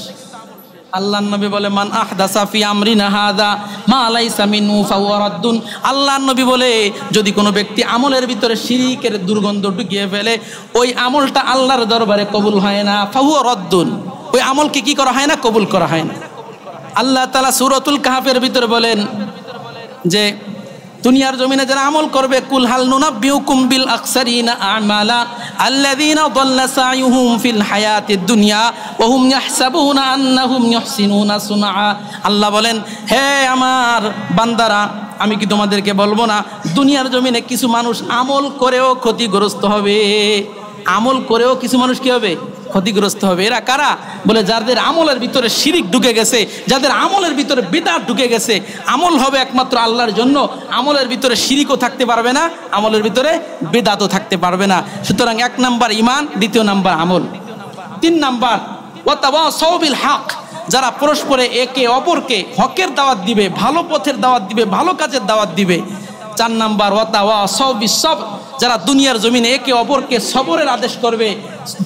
আল্লাহর নবী বলে, মান আহদাসা ফি আমরিনা হাযা মা লাইসা মিনহু ফাহুয়া রাদ্দুন। আল্লাহর নবী বলে, যদি কোনো ব্যক্তি আমলের ভিতরে শিরিকের দুর্গন্ধ ঢুকিয়ে ফেলে, ওই আমলটা আল্লাহর দরবারে কবুল হয় না। ফাহুয়া রাদ্দুন, ওই আমলকে কি করা হয় না? কবুল করা হয় না। আল্লাহ তাআলা সূরাতুল কাহফের ভিতরে বলেন যে দুনিয়ার জমিনে যারা আমল করবে, কুল হাল নুনাব্বিউকুম বিল আকসারিনা আমালা আল্লাযীনা দাল্লা সাইয়ুহুম ফিল হায়াতিদ দুনিয়া ওয়া হুম ইয়াহসাবুনা আন্নাহুম ইউহসিনুনা সুনআ। আল্লাহ বলেন, হে আমার বান্দারা, আমি কি তোমাদেরকে বলবো না দুনিয়ার জমিনে কিছু মানুষ আমল করেও ক্ষতিগ্রস্ত হবে? আমল করেও কিছু মানুষ কি হবে? ক্ষতিগ্রস্ত হবে। এরা কারা? বলে যাদের আমলের ভিতরে শিরিক ঢুকে গেছে, যাদের আমলের ভিতরে বিদআত ঢুকে গেছে। আমল হবে একমাত্র আল্লাহর জন্য, আমলের ভিতরে শিরিকও থাকতে পারবে না, আমলের ভিতরে বিদআতও থাকতে পারবে না। সুতরাং 1 নাম্বার ঈমান, 2 নাম্বার আমল। 3 নাম্বার ওয়াতাওয়াসাউ বিল হক, যারা পরস্পরে একে অপরকে হকের দাওয়াত দিবে, ভালো পথের দাওয়াত দিবে, ভালো কাজের দাওয়াত দিবে। 4 নাম্বার ওয়াতাওয়াসাউ বিস-সবর, যারা দুনিয়ার জমিনে একে অপরকে সবরের আদেশ করবে,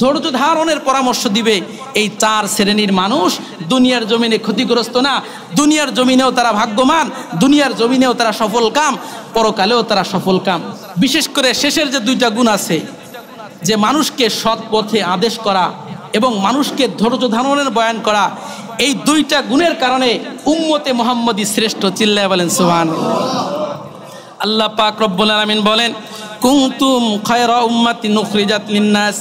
ধৈর্য ধারণের পরামর্শ দিবে। এই 4 শ্রেণীর মানুষ দুনিয়ার জমিনে ক্ষতিগ্রস্ত না, দুনিয়ার জমিনেও তারা ভাগ্যবান, দুনিয়ার জমিনেও তারা সফল কাম, পরকালেও তারা সফল কাম। বিশেষ করে শেষের যে 2টা গুণ আছে, যে মানুষকে সৎ পথে আদেশ করা এবং মানুষকে ধৈর্য ধারণের বয়ান করা, এই 2টা গুণের কারণে উম্মতে মুহাম্মদী শ্রেষ্ঠ। চিল্লায় বলেন সুবহানাল্লাহ। আল্লাহ পাক রব্বুল আলামিন বলেন, কুনতুম খায়রা উম্মাতিন উখরিজাত লিন-নাস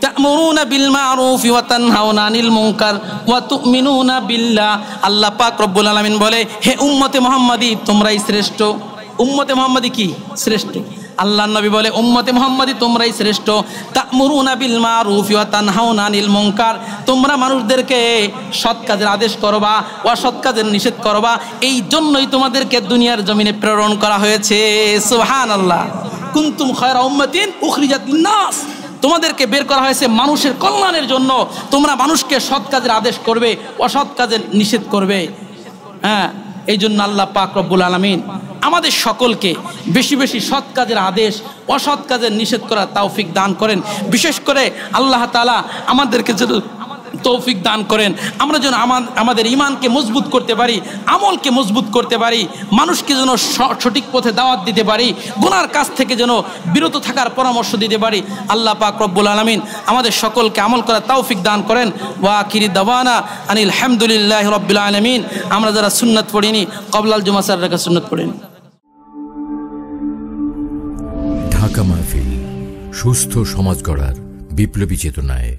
তা'মুরুনা বিল মা'রুফ ওয়া তানহাউনা আনিল মুনকার ওয়া তু'মিনুনা বিল্লাহ। আল্লাহ পাক রব্বুল আলামিন বলে, হে উম্মতে মুহাম্মাদী, তোমরাই শ্রেষ্ঠ। উম্মতে মুহাম্মাদী কি? শ্রেষ্ঠ। আল্লাহর নবী বলে, উম্মতে মুহাম্মাদী তোমরাই শ্রেষ্ঠ। তা'মুরুনা বিল মা'রুফ ওয়া তানহাউনা আনিল মুনকার, তোমরা মানুষদেরকে সৎ কাজের আদেশ করবা, অসৎ কাজের নিষেধ করবা। এই জন্যই তোমাদেরকে দুনিয়ার জমিনে প্রেরণ করা হয়েছে। সুবহানাল্লাহ। কুনতুম খায়রা উম্মাতিন উখরিজাত লিন-নাস, তোমাদেরকে বের করা হয়েছে মানুষের কল্যাণের জন্য। তোমরা মানুষকে সৎ কাজের আদেশ করবে, অসৎ কাজের নিষেধ করবে। হ্যাঁ, এই জন্য আল্লাহ পাক রব্বুল আলামিন আমাদের সকলকে বেশি বেশি সৎ কাজের আদেশ, অসৎ কাজের নিষেধ করার তৌফিক দান করেন। বিশেষ করে আল্লাহ তাআলা আমাদেরকে যেন তৌফিক দান করেন, আমরা যেন আমাদের ঈমানকে মজবুত করতে পারি, আমলকে মজবুত করতে পারি, মানুষকে যেন সঠিক পথে দাওয়াত দিতে পারি, গুনার কাজ থেকে যেন বিরত থাকার পরামর্শ দিতে পারি। আল্লাহ পাক রব্বুল আলামিন আমাদের সকলকে আমল করার তৌফিক দান করেন। ওয়া আখিরি দাওয়ানা আনিল হামদুলিল্লাহি রাব্বিল আলামিন। আমরা যারা সুন্নাত পড়িনি, ক্বাবলাল জুমা 4 রাকাত সুন্নাত পড়িনি।
ঢাকা মাহফিল, সুস্থ সমাজ গড়ার বিপ্লবী চেতনায়।